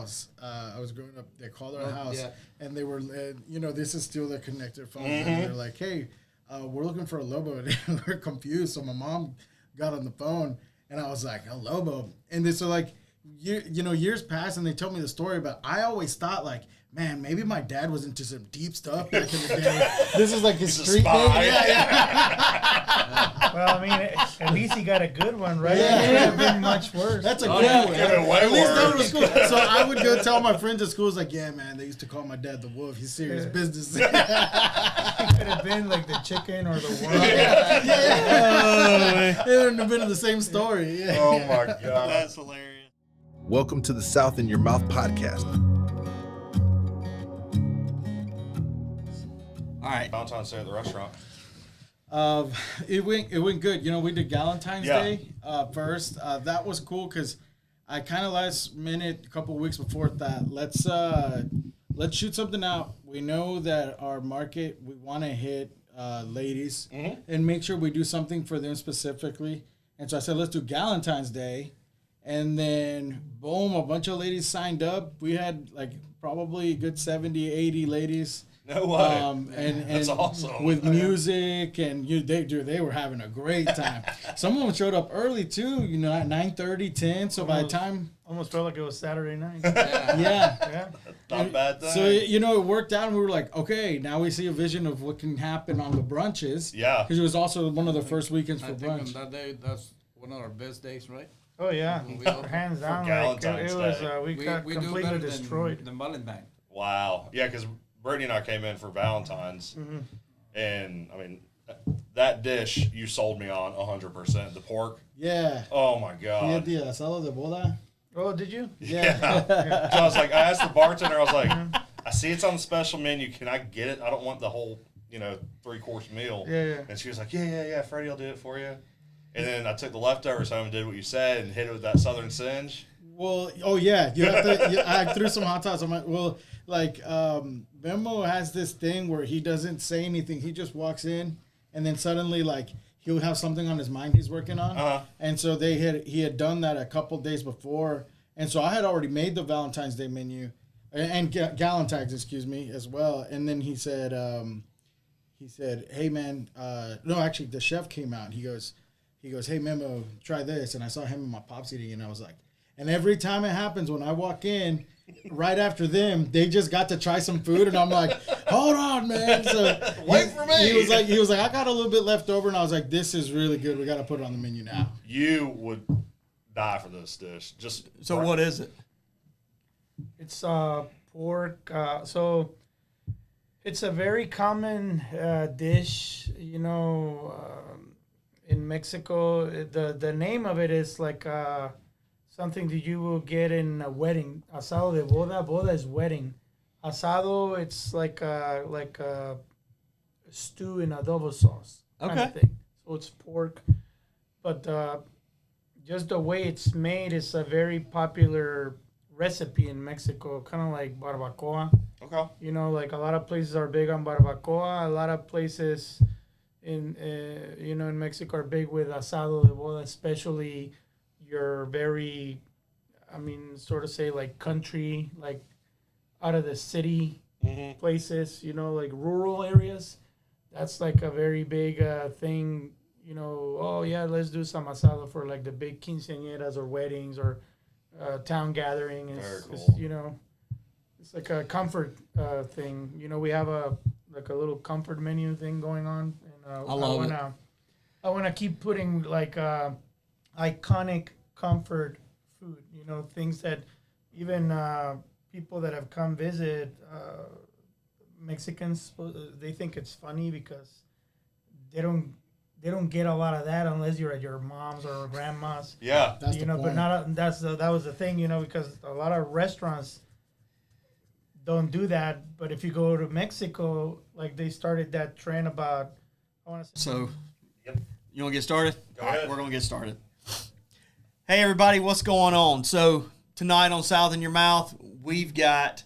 house. I was growing up. They called our house, and they were, this is still their connected phone. And they're like, hey, we're looking for a Lobo. And they were confused. So my mom got on the phone, and I was like, a Lobo. And this are like, years passed, and they told me the story, but I always thought, like, man, maybe my dad was into some deep stuff back in the day. This is like his street thing. Well, I mean, at least he got a good one, right? Yeah. It could have been much worse. That's a good one. At least that was cool. So I would go tell my friends at school, like, yeah, man, they used to call my dad the wolf. He's serious business. He could have been like the chicken or the worm. It wouldn't have been the same story. Yeah. Oh, my God. That's hilarious. Welcome to the South in Your Mouth podcast. All right. Valentine's Day at the restaurant. It went good. We did Galentine's Day first. That was cool because I kind of last minute, a couple of weeks before that, let's shoot something out. We know that our market, we want to hit ladies and make sure we do something for them specifically. And so I said, let's do Galentine's Day. And then, boom, a bunch of ladies signed up. We had like probably a good 70, 80 ladies. No way. And that's awesome. With music, and they were having a great time. Some of them showed up early too, at 9:30, 10. So by the time, almost felt like it was Saturday night. Yeah. Not a bad thing. So it worked out, and we were like, okay, now we see a vision of what can happen on the brunches. Yeah. Because it was also one of the first weekends for I think brunch. on that day, that's one of our best days, right? Oh yeah, hands down. Like, it was we got completely destroyed. Than Valentine. Wow. Yeah, because Brittany and I came in for Valentine's, and I mean, that dish you sold me on 100%. The pork. Yeah. Oh my God. Yeah, asado de boda. Oh, did you? Yeah. So I was like, I asked the bartender, I was like, I see it's on the special menu. Can I get it? I don't want the whole, 3-course meal. Yeah. And she was like, yeah, Freddie will do it for you. And then I took the leftovers home and did what you said and hit it with that Southern Singe. Well, oh yeah, you have to. I threw some hot sauce on my. Well, like Memo has this thing where he doesn't say anything. He just walks in, and then suddenly, like, he'll have something on his mind he's working on. And so he had done that a couple days before, and so I had already made the Valentine's Day menu, and Galentine's, excuse me, as well. And then he said, "Hey man, no, actually, the chef came out. And he goes, hey Memo, try this." And I saw him and my pops eating, and I was like. And every time it happens, when I walk in, right after them, they just got to try some food, and I'm like, "Hold on, man!" So wait for me. He was like, "I got a little bit left over," and I was like, "This is really good. We got to put it on the menu now." You would die for this dish. So what is it? It's pork. So it's a very common dish, in Mexico. The name of it is like. Something that you will get in a wedding. Asado de boda. Boda is wedding. Asado, it's like a stew in adobo sauce kind of thing. So it's pork. But just the way it's made is a very popular recipe in Mexico, kind of like barbacoa. Okay. Like a lot of places are big on barbacoa. A lot of places in Mexico are big with asado de boda, especially you're very, sort of say like country, like out of the city places, like rural areas. That's like a very big thing, oh yeah, let's do some asado for like the big quinceañeras or weddings or town gathering. It's cool. It's like a comfort thing. We have a little comfort menu thing going on. And I love it. I want to keep putting like iconic comfort food, things that even people that have come visit, Mexicans, they think it's funny because they don't get a lot of that unless you're at your mom's or grandma's. Yeah, that's the point. But that was the thing, because a lot of restaurants don't do that. But if you go to Mexico, like they started that trend about. So, you want to get started? Go ahead. We're going to get started. Hey, everybody, what's going on? So, tonight on South in Your Mouth, we've got,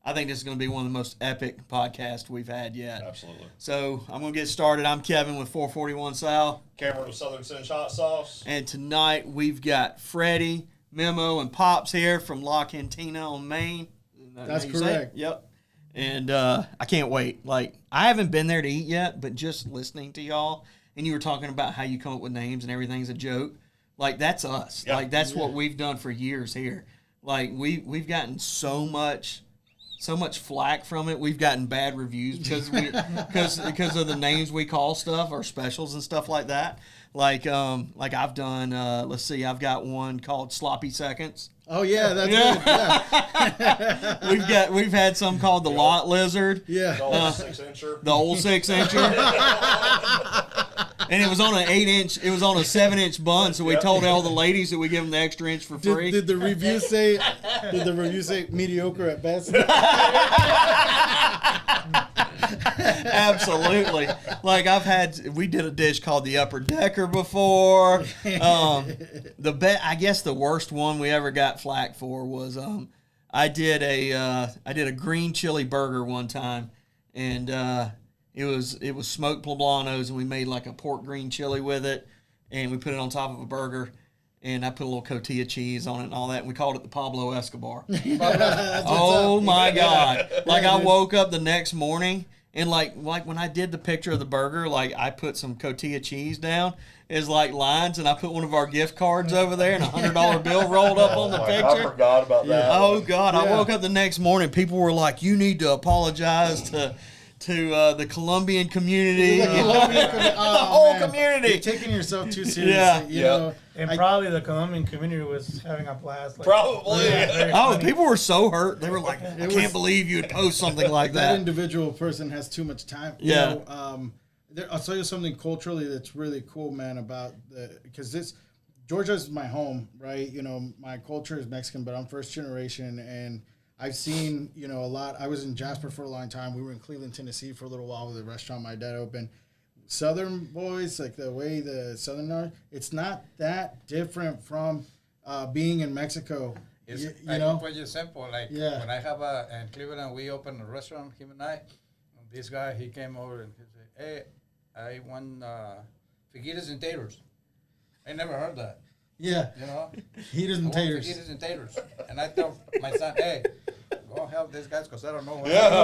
I think this is going to be one of the most epic podcasts we've had yet. Absolutely. So, I'm going to get started. I'm Kevin with 441 Sal. Cameron with Southern Singe hot sauce. And tonight, we've got Freddie, Memo and Pops here from La Cantina on Main. That's correct. Yep. And I can't wait. Like, I haven't been there to eat yet, but just listening to y'all, and you were talking about how you come up with names and everything's a joke. Like, that's us. Yep. Like, that's what we've done for years here. Like, we've gotten so much flack from it. We've gotten bad reviews because because of the names we call stuff, our specials and stuff like that. Like I've done. Let's see, I've got one called Sloppy Seconds. Oh yeah, that's good. Yeah. We've had some called the Lot Lizard. Yeah. The old 6-incher. The old 6-incher. And it was on an 8-inch. It was on a 7-inch bun. So we told all the ladies that we give them the extra inch for free. Did the review say? Did the review say mediocre at best? Absolutely. Like we did a dish called the Upper Decker before. I guess the worst one we ever got flack for was I did a green chili burger one time, and it was smoked poblanos, and we made like a pork green chili with it, and we put it on top of a burger. And I put a little cotija cheese on it and all that. And we called it the Pablo Escobar. Oh, my God. Like, I woke up the next morning, and, like when I did the picture of the burger, like, I put some cotija cheese down as, like, lines, and I put one of our gift cards over there and a $100 bill rolled up on the picture. I forgot about that. Oh, God. I woke up the next morning. People were like, you need to apologize to the Colombian community. The whole community. You're taking yourself too seriously. Yeah. You know, And probably the Colombian community was having a blast. Like, Probably. very Oh, funny. people were so hurt. They were like, I can't believe you would post something like that that. individual person has too much time. Yeah. You know, I'll tell you something culturally that's really cool, man, about because Georgia's my home, right? You know, my culture is Mexican, but I'm first generation, and I've seen, you know, a lot. I was in Jasper for a long time. We were in Cleveland, Tennessee for a little while with a restaurant my dad opened. Southern boys, like the way the Southern are, it's not that different from being in Mexico. You know? For example, like Yeah. when I have in Cleveland, we opened a restaurant, him and I. And this guy, he came over and he said, hey, I want fajitas and taters. I never heard that, Yeah. you know? Heaters and I want taters. fajitas and taters. And I tell my son, hey, go help these guys because I don't know what Yeah,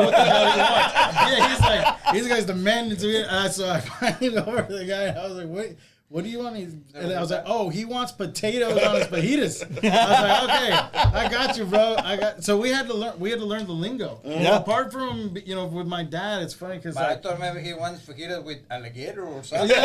he's like the man to it. So I finally go over to the guy and I was like, what do you want? And I was like, oh, he wants potatoes on his fajitas. I was like, okay, I got you, bro. So we had to learn the lingo. Yeah. Apart from, you know, with my dad, it's funny because But I thought maybe he wants fajitas with alligator or something.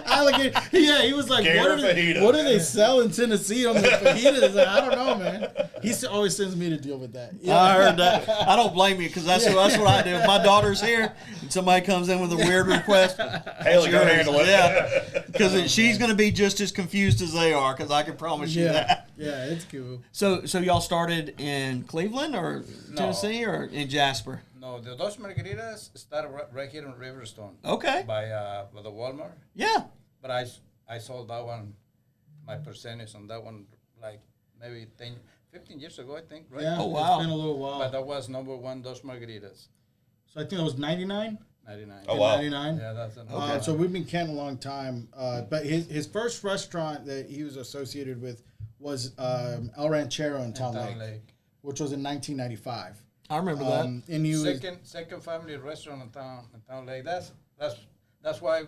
alligator. Yeah, he was like, Fajita. what do they sell in Tennessee on the fajitas? Like, I don't know, man. He always sends me to deal with that. Yeah. I heard that. I don't blame you because that's what I do. If my daughter's here and somebody comes in with a weird request, Haley, go handle it. yeah, because she's going to be just as confused as they are. Because I can promise you that. Yeah, it's cool. So y'all started in Cleveland or Tennessee or in Jasper? No, the Dos Margaritas started right here in Riverstone. Okay. By the Walmart. Yeah. But I sold that one, my percentage on that one, like maybe 15 years ago, I think, right? Yeah, Oh, wow. It's been a little while. But that was number one Dos Margaritas, So I think that was 99? 99. Oh, wow. 99? Yeah, that's Okay. So we've been in Canton a long time. But his first restaurant that he was associated with was El Ranchero in Town Lake, which was in 1995. I remember that. And he was, Second family restaurant in Town Lake. That's why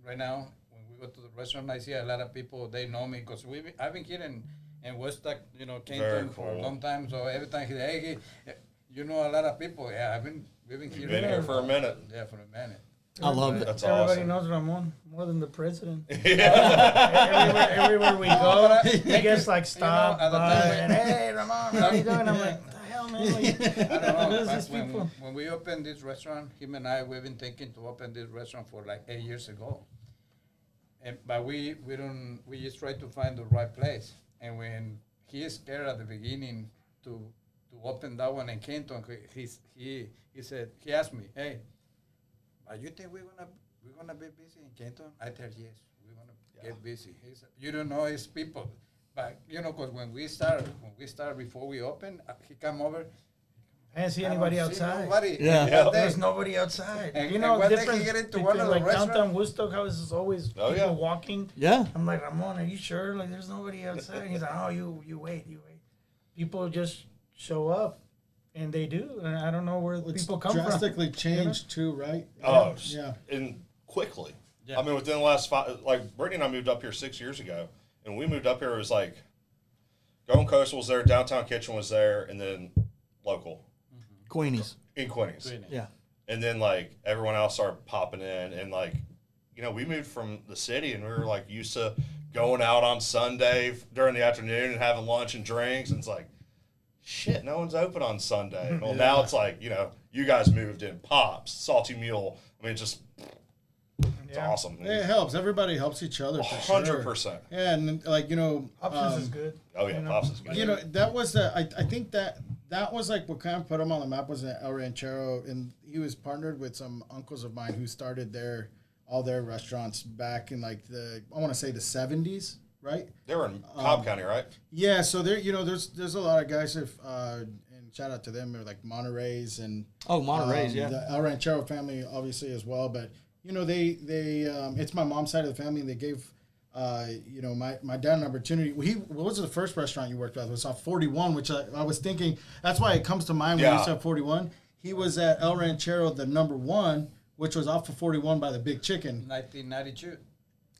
right now when we go to the restaurant, I see a lot of people, they know me because I've been here in West, you know, Canton for a long time. So every time he say, hey, you know a lot of people. Yeah, we've been here. Been here for a minute. Yeah, for a minute. I love it. That's Everybody awesome. knows Ramon more than the president. Yeah. Everywhere we go, he gets like You know, stopped at the by time- and hey Ramon, how you doing? I'm like, what the hell, man? Like, I don't know. who is Back these people? when we opened this restaurant, him and I, we've been thinking to open this restaurant for like 8 years ago. But we just try to find the right place. And when he is scared at the beginning to open that one in Canton, he said, he asked me, hey, you think we're gonna be busy in Canton? I tell yes, we're gonna get busy. He said, you don't know his people, but you know, because when we start before we open, he come over. I didn't see I don't anybody see outside. Nobody. Yeah. And one There's day- nobody outside. And- You know, and when they difference get into between one of the like downtown restaurants- Woodstock, how is always Oh, people yeah. walking. Yeah. I'm like, Ramone, are you sure? Like, there's nobody outside. He's like, oh, you wait. People just show up, and they do. And I don't know where It's people come from. drastically changed too, right? Oh, yeah. and quickly. Yeah. I mean, within the last 5, like Brittany and I moved up here 6 years ago, and when we moved up here, it was like Golden Coast was there, Downtown Kitchen was there, and then local Queenies. in Queens. Yeah. And then like everyone else started popping in, and like, you know, we moved from the city, and we were like used to going out on Sunday during the afternoon and having lunch and drinks, and it's like, shit, no one's open on Sunday. Well, now it's like, you know, you guys moved in, Pops, Salty Mule. I mean, just it's Yeah. awesome. It helps. Everybody helps each other for sure. 100%. Yeah, and like, you know, Options is good. Oh yeah, You know? Pops is good. you know, that was I think that was like what kind of put him on the map was El Ranchero, and he was partnered with some uncles of mine who started all their restaurants back in like I want to say the 70s, right? They were in Cobb County, right? Yeah, so there, you know, there's a lot of guys and shout out to them, they're like Monterey's and Oh, Monterey's, yeah. the El Ranchero family obviously as well, but you know they it's my mom's side of the family, and they gave you know, my dad an opportunity. What was the first restaurant you worked with? It was off 41, which I was thinking, that's why it comes to mind when you said 41. He was at El Ranchero, the number 1, which was off of 41 by the Big Chicken. 1992.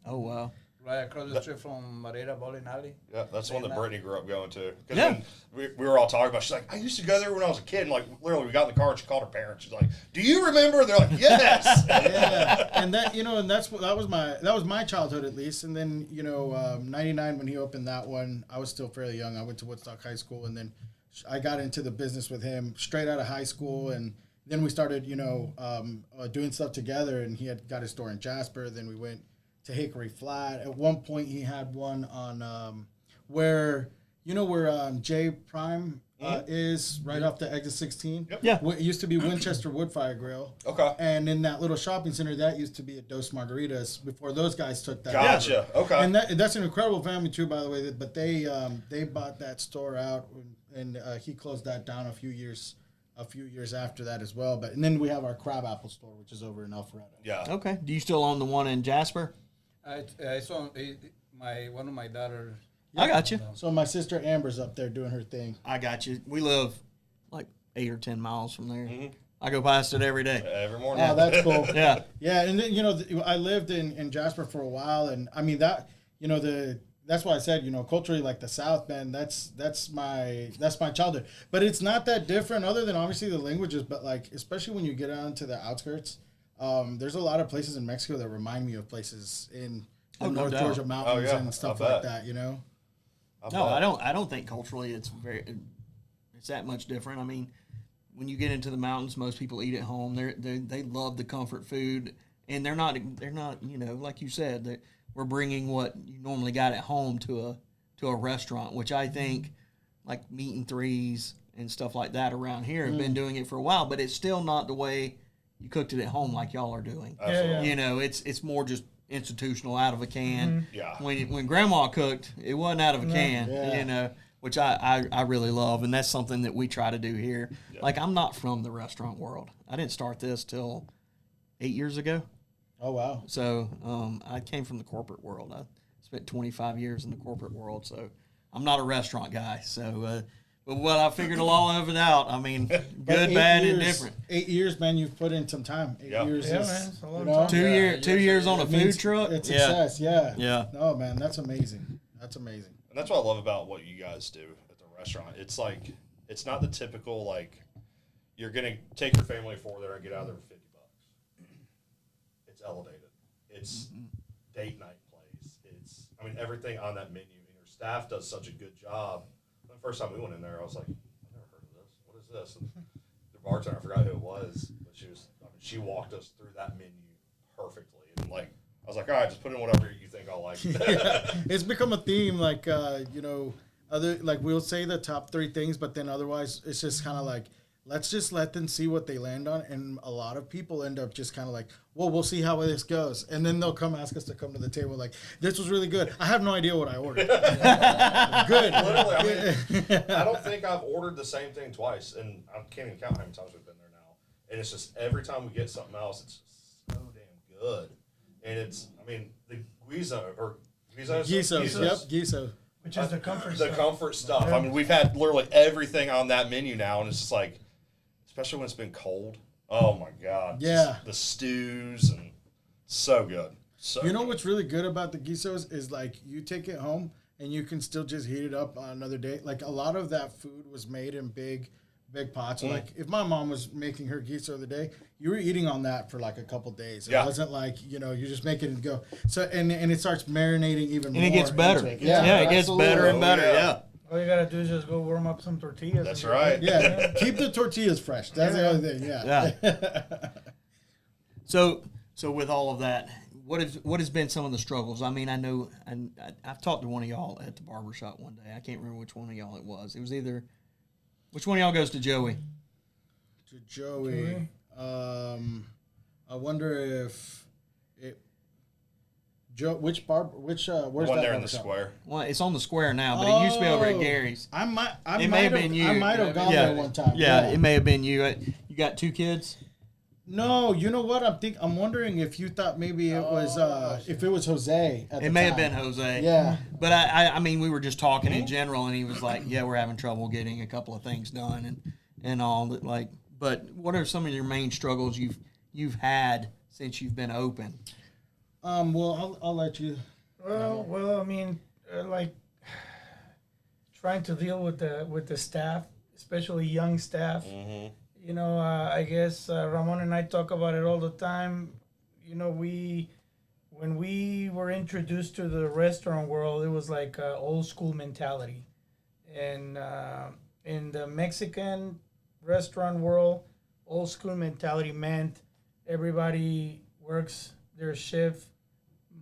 Oh, wow. Right across the street from Marita Bowling Alley. Yeah, that's the one that Brittany grew up going to. Because Yeah. when we were all talking about it, she's like, I used to go there when I was a kid. And like, literally, we got in the car and she called her parents. She's like, do you remember? They're like, yes. Yeah, and that, you know, and that was my childhood at least. And then, you know, 99 when he opened that one, I was still fairly young. I went to Woodstock High School, and then I got into the business with him straight out of high school, and then we started, you know, doing stuff together. And he had got his store in Jasper. Then we went to Hickory Flat. At one point, he had one on where J Prime is right off the exit 16. Yep. Yeah. It used to be Winchester Woodfire Grill. Okay. And in that little shopping center, that used to be a Dos Margaritas before those guys took that. Gotcha. over. Okay. And that's an incredible family too, by the way. But they bought that store out, and he closed that down a few years after that as well. And then we have our Crab Apple store, which is over in Alpharetta. Yeah. Okay. Do you still own the one in Jasper? I saw one of my daughters. I got you. So my sister Amber's up there doing her thing. I got you. We live like 8 or 10 miles from there. I go past it every day. Every morning. Oh, that's cool. Yeah. Yeah, and then, you know, I lived in Jasper for a while, and I mean that, you know, that's why I said, you know, culturally, like the South, man, that's my childhood. But it's not that different, other than obviously the languages. But like, especially when you get out into the outskirts, there's a lot of places in Mexico that remind me of places in the no North doubt. Georgia mountains yeah, and stuff I like bet. that. You know. No, I don't think culturally it's that much different. I mean, when you get into the mountains, most people eat at home. They love the comfort food, and they're not you know, like you said, that we're bringing what you normally got at home to a restaurant, which I think like Meat and Threes and stuff like that around here have been doing it for a while, but it's still not the way you cooked it at home like y'all are doing. Absolutely. You know, it's more just institutional, out of a can. Yeah. When grandma cooked, it wasn't out of a can. Yeah. You know, which I really love, and that's something that we try to do here. Yeah. Like, I'm not from the restaurant world. I didn't start this till 8 years ago. Oh wow. So I came from the corporate world. I spent 25 years in the corporate world, so I'm not a restaurant guy. So, but what I figured along of it out, I mean, But good, 8 bad, years, and different. 8 years, man. You've put in some time. 8 Yeah. years. Yeah, is, man, it's a long you know, time. 2 year, 2 years on a it means food truck. It's Yeah, success. Yeah. yeah. No, man, that's amazing. That's amazing. And that's what I love about what you guys do at the restaurant. It's like, it's not the typical, like, you're going to take your family for there and get out of there for $50. It's elevated. It's date night place. It's, I mean, everything on that menu. And your staff does such a good job. The first time we went in there, I was like, I've never heard of this. What is this? And the bartender, I forgot who it was, but she walked us through that menu perfectly. And like, I was like, all right, just put in whatever you think I'll like. It's become a theme, like you know, other like we'll say the top 3 things, but then otherwise it's just kind of like let's just let them see what they land on. And a lot of people end up just kind of like, well, we'll see how this goes. And then they'll come ask us to come to the table like, this was really good. I have no idea what I ordered. Good. Literally, I mean, I don't think I've ordered the same thing twice, and I can't even count how many times we've been there now. And it's just every time we get something else, it's just so damn good. And it's, I mean, the Gisos. Yep, Giso. Which is the comfort the stuff. comfort stuff. I mean, we've had literally everything on that menu now, and it's just like, especially when it's been cold. Oh my God! Yeah, just the stews and so good. So you know what's really good about the Gisos is like you take it home and you can still just heat it up on another day. Like a lot of that food was made in big pots. So like if my mom was making her Giso of the day, you were eating on that for like a couple days. It wasn't like, you just make it and go. So and it starts marinating even more. And it gets better. It gets better and better. Yeah. All you gotta do is just go warm up some tortillas. That's right. Yeah, keep the tortillas fresh. That's the other thing. Yeah. So with all of that, what has been some of the struggles? I mean, I know, and I've talked to one of y'all at the barbershop one day. I can't remember which one of y'all it was. It was either, which one of y'all goes to Joey? To Joey. I wonder if it. Where's the one that there in the barbershop? square. Well, it's on the square now, but it used to be over at Gary's. I might have been you. I might have gone there one time. Yeah, it may have been you. You got 2 kids? No, you know what? I'm wondering if you thought maybe it was if it was Jose. It may have been Jose. Yeah. But I mean, we were just talking in general, and he was like, "Yeah, we're having trouble getting a couple of things done, and all that." Like, but what are some of your main struggles you've had since you've been open? Well, I'll let you. Well, I mean, like trying to deal with the staff, especially young staff. Mm-hmm. I guess Ramone and I talk about it all the time. When we were introduced to the restaurant world, it was like old school mentality, and in the Mexican restaurant world, old school mentality meant everybody works their shift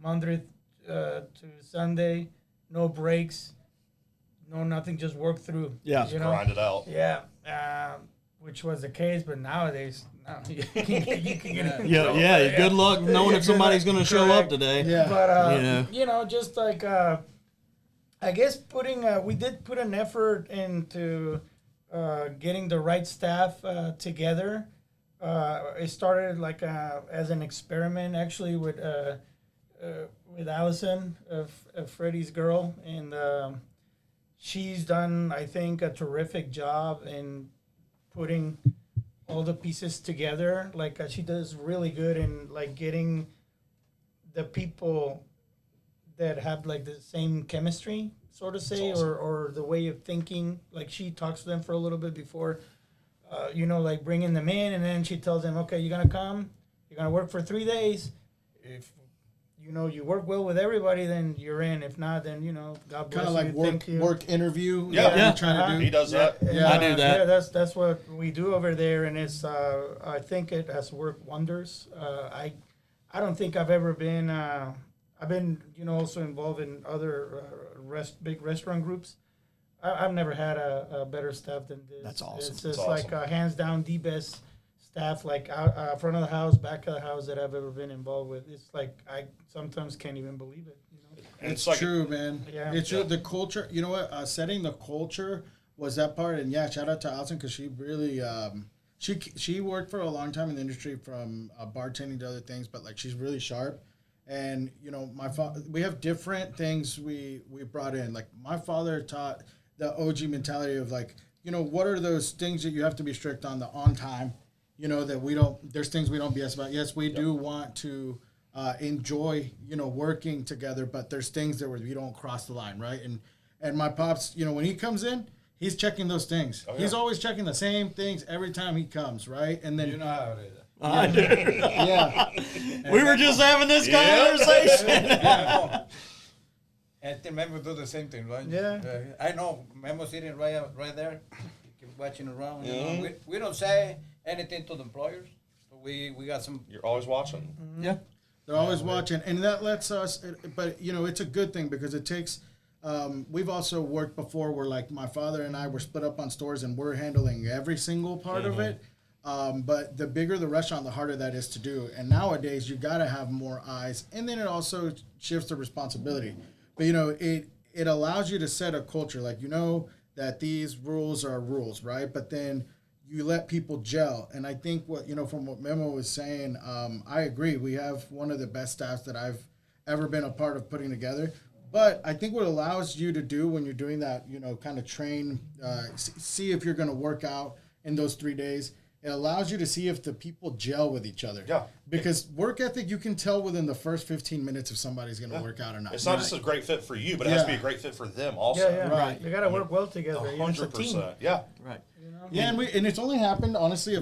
Monday to Sunday, no breaks, no nothing, just work through. Yeah, grind it out. Yeah. Which was the case, but nowadays, you can get Yeah. Good luck knowing if somebody's going to show up today. Yeah. But just like I guess we did put an effort into getting the right staff together. It started like as an experiment, actually, with Allison, Freddie's girl, and she's done, I think, a terrific job in putting all the pieces together. Like she does really good in like getting the people that have like the same chemistry, so to say, awesome. or the way of thinking. Like she talks to them for a little bit before, like bringing them in, and then she tells them, okay, you're gonna come, you're gonna work for 3 days. If you work well with everybody, then you're in. If not, then God bless Kind of like you. Thank you. work interview. Yeah. Trying to do. He does that. Yeah. I do that. Yeah, that's what we do over there, and it's I think it has worked wonders. I don't think I've ever been. I've been also involved in other big restaurant groups. I've never had a better staff than this. That's awesome. It's just That's like hands down the best staff, like front of the house, back of the house, that I've ever been involved with. It's like I sometimes can't even believe it. And It's like, true, man. Yeah. It's true. The culture. You know what? Setting the culture was that part. And yeah, shout out to Allison because she really she worked for a long time in the industry from bartending to other things, but like she's really sharp. And we have different things we brought in. Like my father taught the OG mentality of like, what are those things that you have to be strict on, the on time. That there's things we don't BS about. Yes, we do want to enjoy, working together, but there's things that we don't cross the line, right? And my pops, when he comes in, he's checking those things. Oh, yeah. He's always checking the same things every time he comes, right? And then You know how it is. I do. yeah, We were just having this conversation. And then Memo do the same thing, right? Yeah. I know Memo sitting right there, keep watching around. Yeah. We don't say anything to the employers. So we got some. you're always watching. Yeah. they're always watching, and that lets us. But it's a good thing because it takes we've also worked before where like my father and I were split up on stores and we're handling every single part of it. But the bigger the restaurant, the harder that is to do. And nowadays, you got to have more eyes. And then it also shifts the responsibility. But, you know, it allows you to set a culture. Like, you know that these rules are rules, right? But then you let people gel. And I think what, you know, from what Memo was saying, I agree. We have one of the best staffs that I've ever been a part of putting together. But I think what it allows you to do when you're doing that, you know, kind of train, see if you're going to work out in those 3 days. It allows you to see if the people gel with each other. Yeah. Because work ethic, you can tell within the first 15 minutes if somebody's going to work out or not. It's not just a great fit for you, but it has to be a great fit for them also. Yeah, Right. They got to work well together. You know, it's a 100%. team. Yeah. Right. You know? Yeah, and it's only happened, honestly,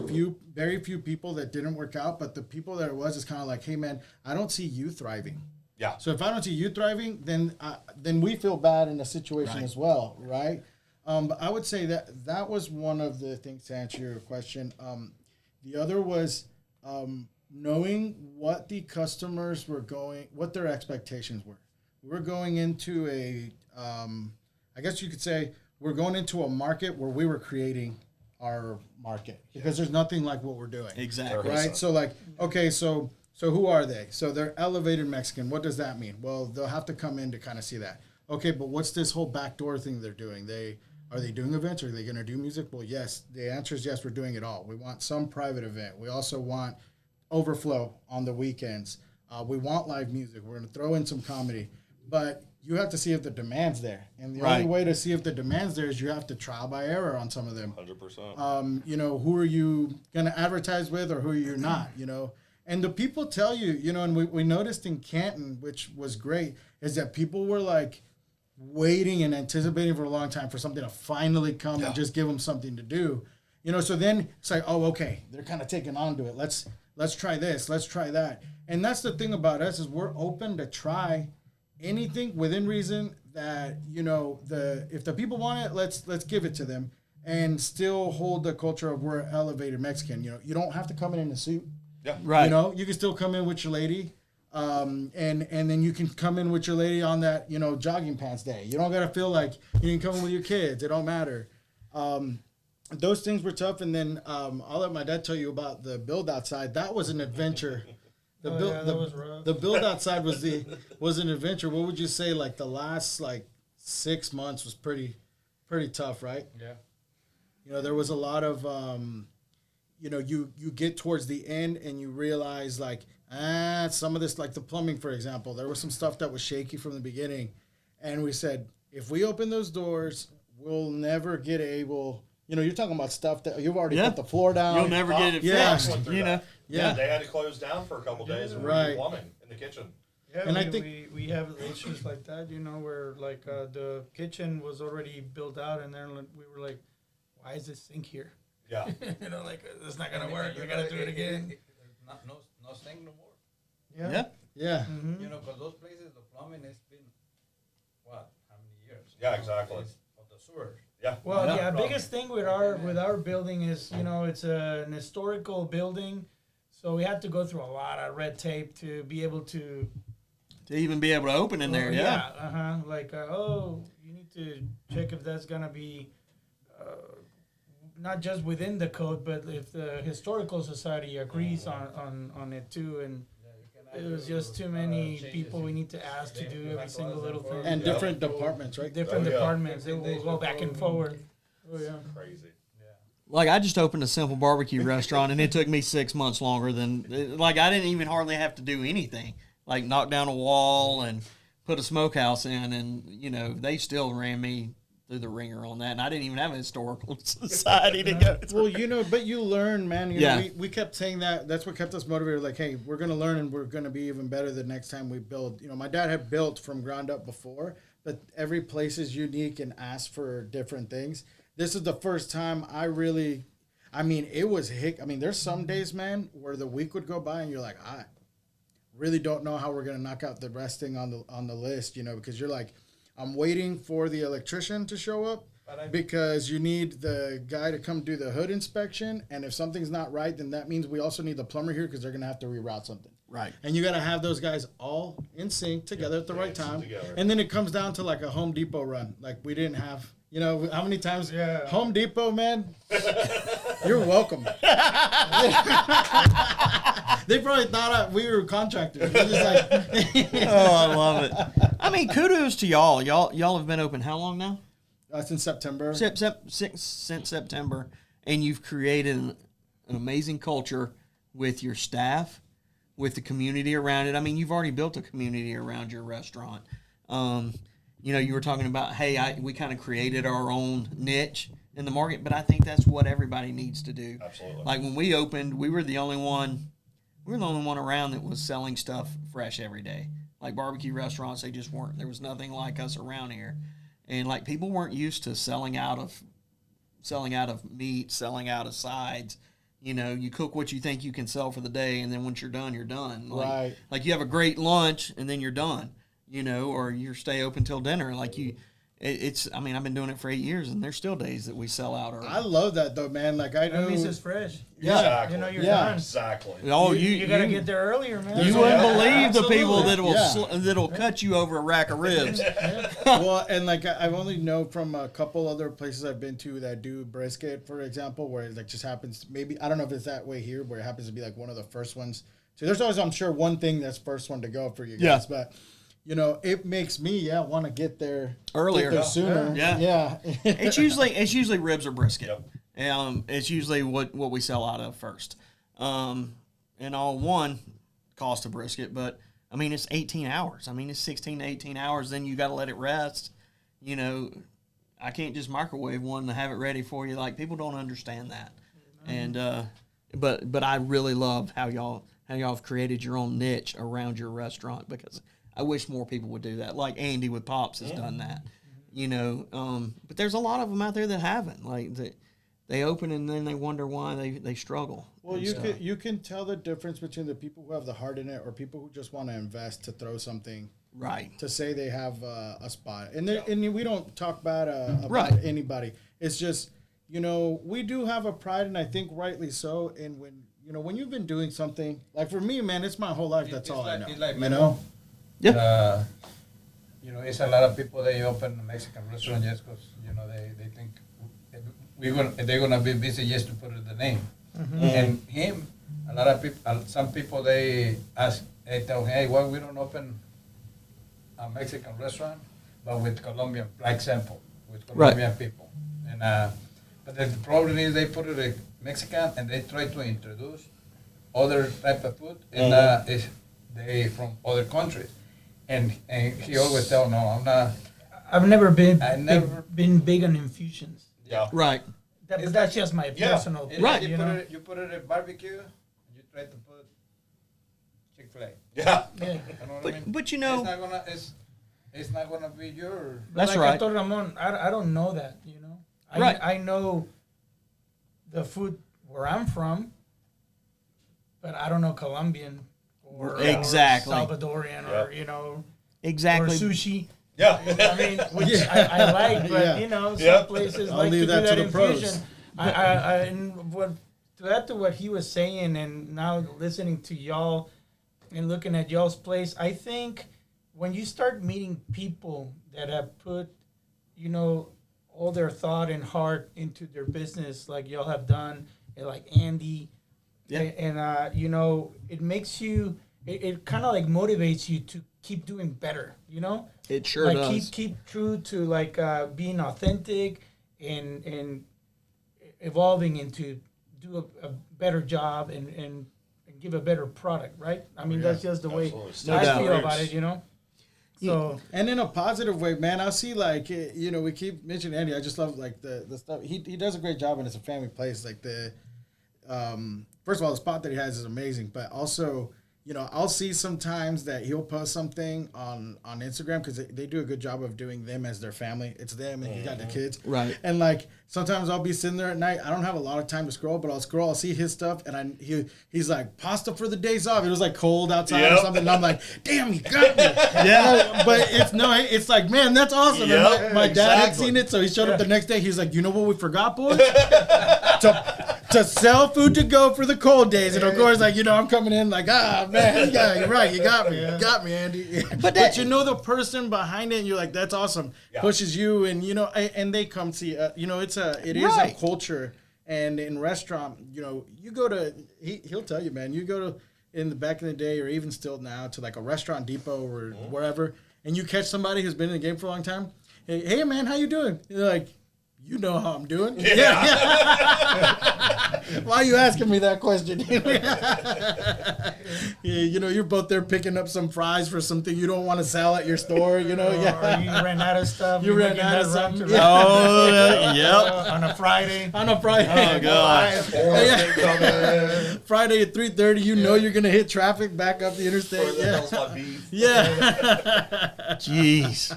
very few people that didn't work out, but the people that it was is kind of like, hey, man, I don't see you thriving. Yeah. So if I don't see you thriving, then we feel bad in a situation as well, right? But I would say that was one of the things to answer your question. The other was knowing what the customers were what their expectations were. We're going into I guess you could say we're going into a market where we were creating our market because there's nothing like what we're doing. Exactly. Right? So like, okay, so who are they? So they're elevated Mexican. What does that mean? Well, they'll have to come in to kind of see that. Okay, but what's this whole backdoor thing they're doing? Are they doing events? Are they going to do music? Well, yes. The answer is yes, we're doing it all. We want some private event. We also want overflow on the weekends. We want live music. We're going to throw in some comedy. But you have to see if the demand's there. And the only way to see if the demand's there is you have to trial by error on some of them. 100%. You know, who are you going to advertise with or who are you not, you know? And the people tell you, you know, and we noticed in Canton, which was great, is that people were like, waiting and anticipating for a long time for something to finally come and just give them something to do, you know. So then it's like, oh, okay, they're kind of taking on to it. Let's try this, let's try that. And that's the thing about us is we're open to try anything within reason that, you know, if the people want it, let's give it to them and still hold the culture of we're elevated Mexican. You know, you don't have to come in a suit. Yeah. Right. You know, you can still come in with your lady. And then you can come in with your lady on that, you know, jogging pants day. You don't got to feel like you can come in with your kids. It don't matter. Those things were tough. And then I'll let my dad tell you about the build outside. That was an adventure. That was rough. The build outside was an adventure. What would you say? Like the last 6 months was pretty tough, right? Yeah. You know, there was a lot of, you know, you get towards the end and you realize some of this, like the plumbing, for example, there was some stuff that was shaky from the beginning. And we said, if we open those doors, we'll never get able, you know, you're talking about stuff that you've already put the floor down. You'll never get it fixed, fixed, you know. Yeah. They had to close down for a couple days and Right. redo plumbing in the kitchen. Yeah, And we, I think we have issues like that, you know, where like the kitchen was already built out and then we were like, why is this sink here? Yeah. You know, like it's not gonna work. We gotta do it again. No sink no more. Yeah. Yeah. Mm-hmm. You know, because those places, the plumbing has been, what, how many years? Yeah, exactly. Of the sewers. Yeah. Well, Yeah. biggest thing with our building is, you know, it's an historical building, so we had to go through a lot of red tape to be able to even be able to open in there, yeah. Like, you need to check if that's gonna be not just within the code, but if the historical society agrees on it too. And it was just too many people we need to ask to do every single little thing. And different departments, right? Different Oh, yeah. departments, they will go back and forward. Oh yeah. Crazy. Like, I just opened a simple barbecue restaurant, and it took me 6 months longer than, like, I didn't even hardly have to do anything. Like, knock down a wall and put a smokehouse in, and, you know, they still ran me through the ringer on that, and I didn't even have a historical society to go through. Well, you know, but you learn, man. You Yeah. know, we kept saying that. That's what kept us motivated. Like, hey, we're going to learn and we're going to be even better the next time we build. You know, my dad had built from ground up before, but every place is unique and asks for different things. This is the first time it was there's some days, man, where the week would go by and you're like, I really don't know how we're going to knock out the resting on the list, you know, because you're like, I'm waiting for the electrician to show up because you need the guy to come do the hood inspection. And if something's not right, then that means we also need the plumber here because they're going to have to reroute something. Right. And you got to have those guys all in sync together at the right dancing time. together. And then it comes down to like a Home Depot run. Like we didn't have, you know, how many times? Yeah. Home Depot, man. You're welcome. They probably thought we were contractors. We're just like, Oh, I love it. I mean, kudos to y'all. Y'all have been open how long now? Since September. Since September, and you've created an amazing culture with your staff, with the community around it. I mean, you've already built a community around your restaurant. You know, you were talking about, hey, we kind of created our own niche in the market, but I think that's what everybody needs to do. Absolutely. Like when we opened, we were the only one around that was selling stuff fresh every day. Like barbecue restaurants, they just weren't. There was nothing like us around here. And like people weren't used to selling out of meat, selling out of sides. You know, you cook what you think you can sell for the day, and then once you're done, you're done. Right. Like you have a great lunch, and then you're done. You know, or you stay open till dinner. Like it's. I mean, I've been doing it for 8 years, and there's still days that we sell out early. I love that though, man. Like I know. That means it's fresh. Yeah. Exactly. You know, you're Yeah. done. Exactly. Oh, You got to get there earlier, man. You Yeah, wouldn't believe the people absolutely. that'll cut you over a rack of ribs. Well, and like I've only know from a couple other places I've been to that do brisket, for example, where it like just happens. Maybe I don't know if it's that way here, where it happens to be like one of the first ones. So there's always, I'm sure, one thing that's first one to go for you guys. Yeah. But you know, it makes me want to get there Earlier. get there sooner. Yeah. It's usually ribs or brisket. Yep. It's usually what we sell out of first. And all one cost a brisket, but I mean it's 18 hours. I mean it's 16 to 18 hours. Then you got to let it rest. You know, I can't just microwave one to have it ready for you. Like people don't understand that. And but I really love how y'all have created your own niche around your restaurant, because I wish more people would do that. Like Andy with Pops has done that. You know, but there's a lot of them out there that haven't. Like they open and then they wonder why they struggle. Well, and you can tell the difference between the people who have the heart in it or people who just want to invest to throw something. right. To say they have a spot, and we don't talk bad about Right. anybody. It's just, you know, we do have a pride, and I think rightly so. And when you've been doing something, like for me, man, it's my whole life. That's all I know. It's like You know, Yeah. You know, it's a lot of people, they open a Mexican restaurant just because, you know, they think they're gonna be busy just to put in the name. And him, a lot of people, some people they tell him, hey, why we don't open a Mexican restaurant, but with Colombian, like sample, with Colombian people. And but the problem is they put it in Mexican and they try to introduce other type of food, and is they from other countries. And he always tell, no, I'm not. I've never been I never- been big on infusions. Yeah. Right. But that's just my personal. Right. You, You know. you put it in barbecue, you try to put Chick-fil-A. Yeah. Yeah. You know what I mean? But you know, It's not gonna be your. But That's like right. I told Ramon, I don't know that, you know. Right. I know the food where I'm from, but I don't know Colombian or Exactly. or Salvadorian or, you know, exactly. or sushi. Yeah. I mean, which I like, but Yeah. you know, some Yep. places I'll like to leave do that that to the pros. infusion. And what to add to what he was saying, and now listening to y'all and looking at y'all's place, I think when you start meeting people that have put, you know, all their thought and heart into their business, like y'all have done, and like Andy, Yeah. and you know, it makes you, it kind of like motivates you to keep doing better, you know. It sure like does. keep true to like being authentic and evolving into do a better job and give a better product, right? I mean, that's just the way Absolutely. No I doubt. feel about it, you know. So and in a positive way, man. I see like you know, we keep mentioning Andy. I just love like the stuff he does a great job, and it's a family place. Like the first of all, the spot that he has is amazing, but also, you know, I'll see sometimes that he'll post something on Instagram because they do a good job of doing them as their family. It's them and he's got the kids. Right. And like sometimes I'll be sitting there at night. I don't have a lot of time to scroll, but I'll scroll. I'll see his stuff, and he's like pasta for the days off. It was like cold outside or Yep. something, and I'm like, damn, he got me. Yeah. But it's like, man, that's awesome. Yep, And my dad had exactly. seen it, so he showed up the next day. He's like, you know what we forgot, boys? to sell food to go for the cold days. And of course, like, I'm coming in like, man, yeah, you're right. You got me. You got me, Andy. But you know the person behind it, and you're like, that's awesome. Yeah. Pushes you, and, and they come see, it is a culture. And in restaurant, you go to, he'll tell you, man, you go to, in the back in the day, or even still now, to like a Restaurant Depot or wherever, and you catch somebody who's been in the game for a long time. Hey man, how you doing? You're like, you know how I'm doing. Yeah. Why are you asking me that question? You're both there picking up some fries for something you don't want to sell at your store. Or you ran out of stuff. You ran out of something. Oh, yep. On a Friday. Oh God. Friday at 3:30. You're gonna hit traffic back up the interstate. Yeah. Jeez.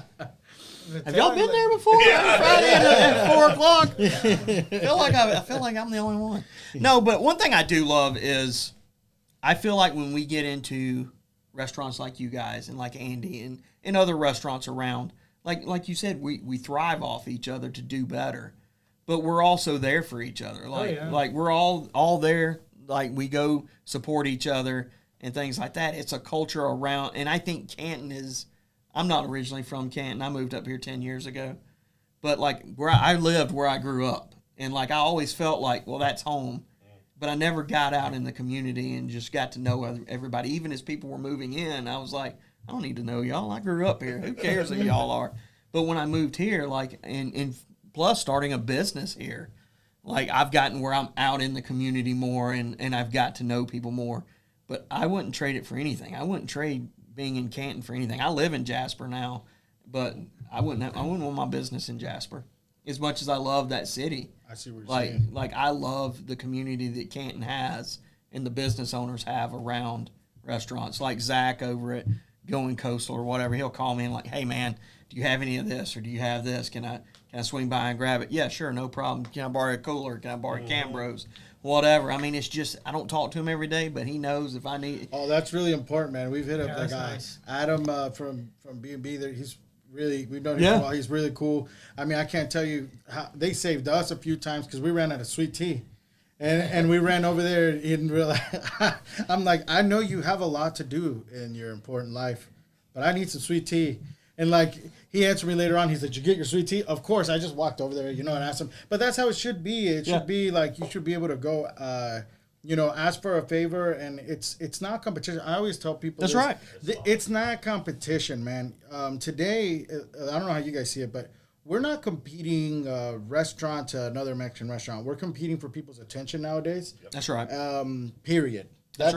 Have y'all been there before? Yeah. Friday at 4 o'clock. I feel like I'm the only one. No, but one thing I do love is I feel like when we get into restaurants like you guys and like Andy and other restaurants around, like you said, we thrive off each other to do better. But we're also there for each other. Like we're all there. Like we go support each other and things like that. It's a culture around, and I think Canton is. I'm not originally from Canton. I moved up here 10 years ago. But, like, where I lived where I grew up. And, like, I always felt like, well, that's home. But I never got out in the community and just got to know everybody. Even as people were moving in, I was like, I don't need to know y'all. I grew up here. Who cares who y'all are? But when I moved here, like, and plus starting a business here, like, I've gotten where I'm out in the community more and I've got to know people more. But I wouldn't trade it for anything. I wouldn't trade being in Canton for anything. I live in Jasper now, but I wouldn't want my business in Jasper. As much as I love that city, I see what you're saying. Like I love the community that Canton has and the business owners have around restaurants. Like Zach over at Going Coastal or whatever, he'll call me and like, hey man, do you have any of this or do you have this? Can I swing by and grab it? Yeah, sure, no problem. Can I borrow a cooler? Can I borrow Cambros? Whatever. I mean, it's just I don't talk to him every day, but he knows if I need. Oh, that's really important, man. We've hit up that guy, nice. Adam from B&B. There, he's really we've known him for a while. He's really cool. I mean, I can't tell you how they saved us a few times because we ran out of sweet tea, and we ran over there and realize I'm like, I know you have a lot to do in your important life, but I need some sweet tea. And, like, he answered me later on. He said, did you get your sweet tea? Of course. I just walked over there, and asked him. But that's how it should be. It should be, like, you should be able to go, ask for a favor. And it's not competition. I always tell people that's right. It's not competition, man. Today, I don't know how you guys see it, but we're not competing restaurant to another Mexican restaurant. We're competing for people's attention nowadays. Yep. That's right. Period. That's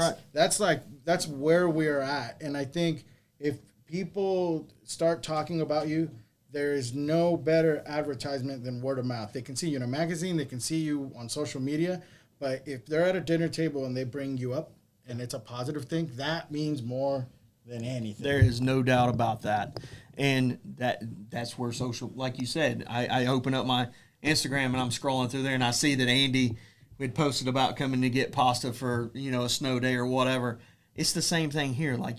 right. That's where we're at. And I think if people start talking about you, there is no better advertisement than word of mouth. They can see you in a magazine, they can see you on social media, but if they're at a dinner table and they bring you up and it's a positive thing, that means more than anything. There is no doubt about that. And that's where social, like you said, I open up my Instagram and I'm scrolling through there and I see that Andy had posted about coming to get pasta for, a snow day or whatever. It's the same thing here. Like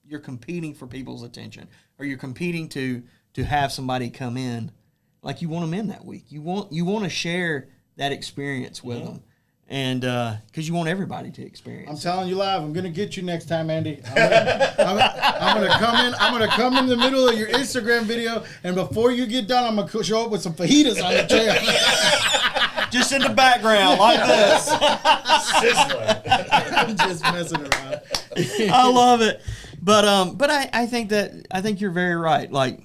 you're competing for people's attention, or you're competing to have somebody come in, like you want them in that week. You want to share that experience with them, and because you want everybody to experience. I'm telling you live, I'm gonna get you next time, Andy. I'm gonna come in. I'm gonna come in the middle of your Instagram video, and before you get done, I'm gonna show up with some fajitas on the trail. Just in the background, like this. Sizzling. I'm just messing around. I love it. But I think you're very right. Like,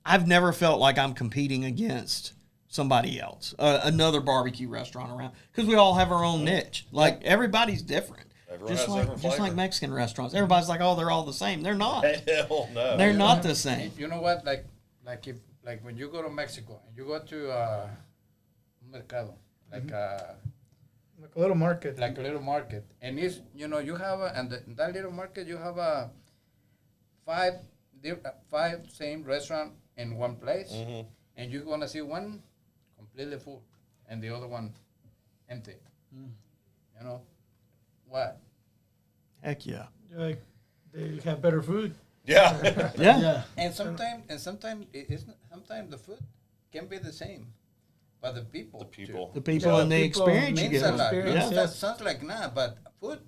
I've never felt like I'm competing against somebody else, another barbecue restaurant around, because we all have our own niche. Like, everybody's different. Just like Mexican restaurants. Everybody's like, oh, they're all the same. They're not. Hell no. They're not the same. You know what? Like when you go to Mexico and you go to mercado, like a little market. Like a little market. And it's, you have in that little market, you have five same restaurant in one place. Mm-hmm. And you're going to see one completely full and the other one empty. Mm. What? Heck yeah. Like, they have better food. Yeah. Yeah. And sometimes the food can be the same. but the people. The people. The people Yeah, and the people experience you Means get. a lot. Experience, That yeah. sounds like but food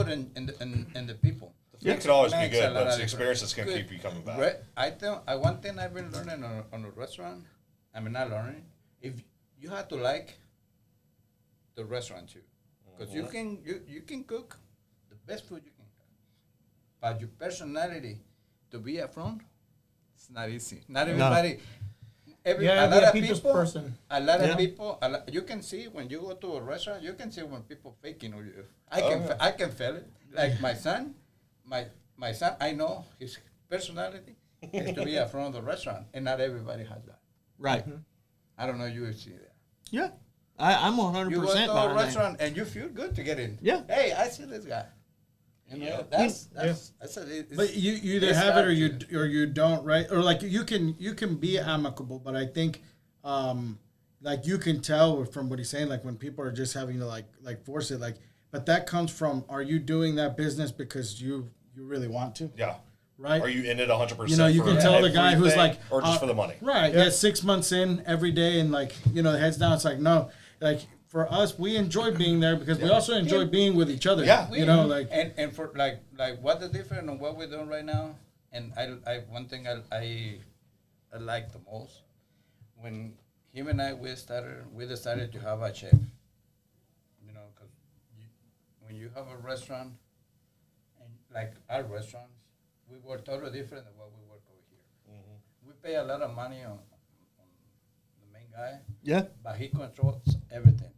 in the people. It could always be Makes a good, lot but it's of the experience that's going to difference. keep you coming back. One thing I've been learning on a restaurant, not learning, if you have to like the restaurant too. Because you can cook the best food you can cook. But your personality to be up front, it's not easy. Not everybody. Yeah, a be lot a of people's people, person. a lot Yeah. of people, you can see when you go to a restaurant, you can see when people faking on you. Oh, I can feel it. Like my son, I know his personality is to be up front of the restaurant, and not everybody has that. Right. I don't know you see that. Yeah. I'm 100% You go to a behind that. restaurant and you feel good to get in. Yeah. Hey, I see this guy. You know, Yeah. that's But you either it's have it hard or you don't, right? Or like you can be amicable, but I think like you can tell from what he's saying, like when people are just having to like force it, like, but that comes from, are you doing that business because you really want to, Yeah. right? Are you in it 100%? You know, you for can tell the guy who's everything, like, or just for the money. Right. Yeah. 6 months in every day and like, you know, heads down. It's like, no, like for us, we enjoy being there because we also enjoy being with each other. Yeah. You know, like, and for like what the difference on what we're doing right now, and I one thing I like the most, when him and I we decided to have a chef. You know, because when you have a restaurant, and like our restaurants, we work totally different than what we work over here. Mm-hmm. We pay a lot of money on the main guy, Yeah. but he controls everything.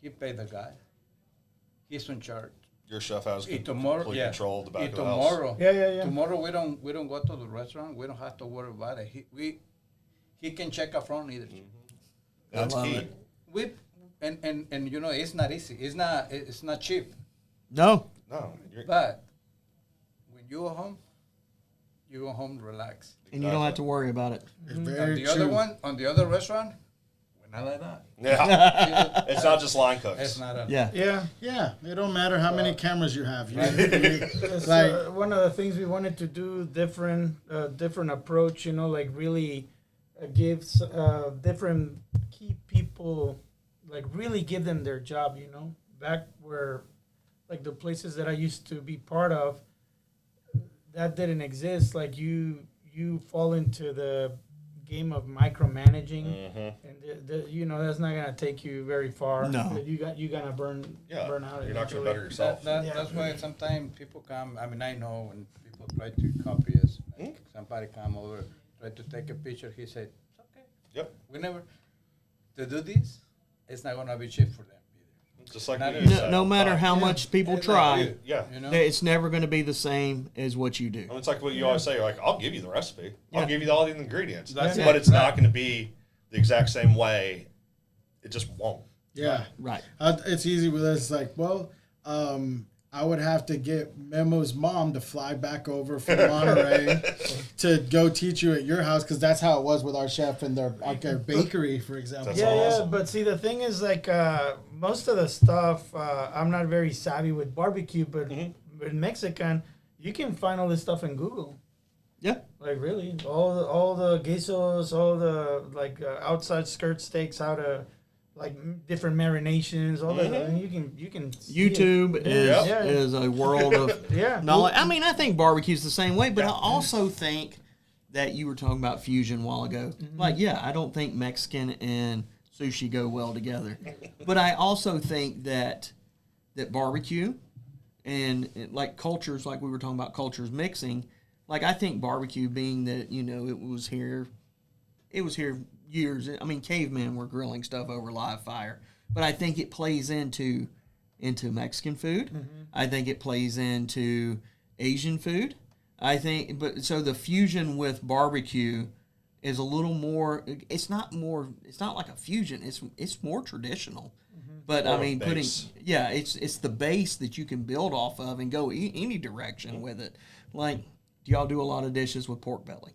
He pay the guy. He's in charge. Your chef has Complete control of the back of the house. tomorrow, Yeah. Tomorrow we don't go to the restaurant. We don't have to worry about it. He can check up front either. That's love key. it. We and you know it's not easy. It's not cheap. No. No. But when you go home relax. And you don't have to worry about it. it's On very the true. other one, on the other restaurant, we're not like that. Yeah. It's not just line cooks. It's not a Yeah. Yeah. Yeah, it don't matter how many cameras you have. It's, Like- one of the things we wanted to do different approach, you know, like really gives different key people, like really give them their job, you know, back where like the places that I used to be part of, that didn't exist. Like you fall into the game of micromanaging, and you know that's not gonna take you very far. No. you're gonna burn out. You're not going to eventually. better yourself. That's why sometimes people come. I mean, I know when people try to copy us. Like somebody come over, try to take a picture. He said, "It's okay. Yep. We never to do this. It's not gonna be cheap for them either. Just like Not we even- said. No matter how much people try, Yeah. You know, it's never going to be the same as what you do. I mean, it's like what you always say. You're like, I'll give you the recipe. Yeah. I'll give you all the ingredients. That's But it. it's not going to be the exact same way. It just won't. Yeah. Right. It's easy with us. Like, well, I would have to get Memo's mom to fly back over from Monterey to go teach you at your house, because that's how it was with our chef and their bakery, for example. That's Yeah, awesome. but see, the thing is, like, most of the stuff, I'm not very savvy with barbecue, but with Mexican, you can find all this stuff in Google. Yeah. Like, really, all the guisos, all the like outside skirt steaks, how to like different marinations, all that. And you can see it. YouTube Yeah. is a world of Yeah. knowledge. I mean, I think barbecue's the same way, but I also think that you were talking about fusion a while ago. Like, yeah, I don't think Mexican and sushi go well together, but I also think that barbecue and like cultures, like we were talking about cultures mixing. Like, I think barbecue, being that, you know, it was here years. I mean, cavemen were grilling stuff over live fire, but I think it plays into Mexican food. I think it plays into Asian food. I think, but so the fusion with barbecue is a little more. It's not like a fusion. It's more traditional. But More I mean, base. it's the base that you can build off of and go any direction with it. Like, do y'all do a lot of dishes with pork belly?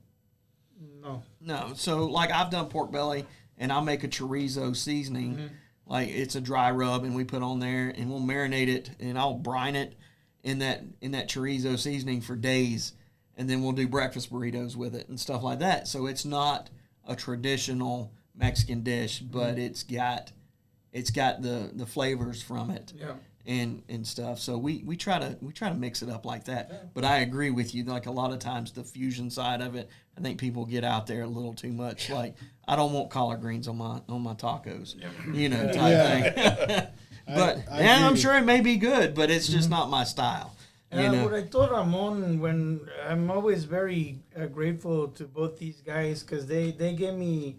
No. So, like, I've done pork belly, and I'll make a chorizo seasoning. Like, it's a dry rub, and we put on there, and we'll marinate it, and I'll brine it in that chorizo seasoning for days, and then we'll do breakfast burritos with it and stuff like that. So it's not a traditional Mexican dish, but it's got the flavors from it. Yeah. And stuff. So we try to mix it up like that. But I agree with you. Like a lot of times the fusion side of it, I think people get out there a little too much. Like I don't want collard greens on my tacos, type thing. But I'm sure it may be good, but it's just not my style. What I told Ramone, when I'm always very grateful to both these guys because they gave me,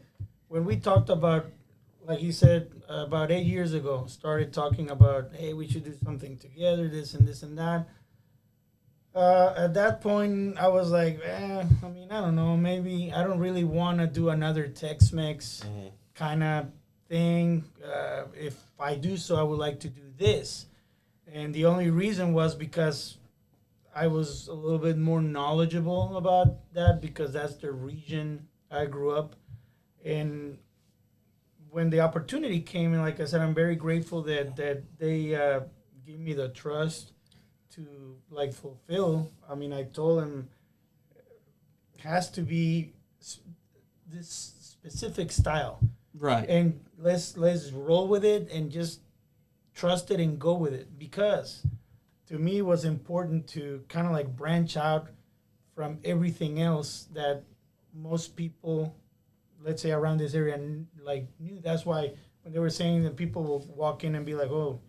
when we talked about, like he said, about 8 years ago, started talking about, hey, we should do something together, this and that. At that point, I was like, I don't know, maybe I don't really want to do another Tex-Mex kind of thing. If I do so, I would like to do this. And the only reason was because I was a little bit more knowledgeable about that because that's the region I grew up in. When the opportunity came, and like I said, I'm very grateful that they gave me the trust to like fulfill. I mean, I told them it has to be this specific style, Right. and let's roll with it and just trust it and go with it. Because to me, it was important to kind of like branch out from everything else that most people, let's say around this area, like knew. That's why when they were saying that people will walk in and be like, "Oh,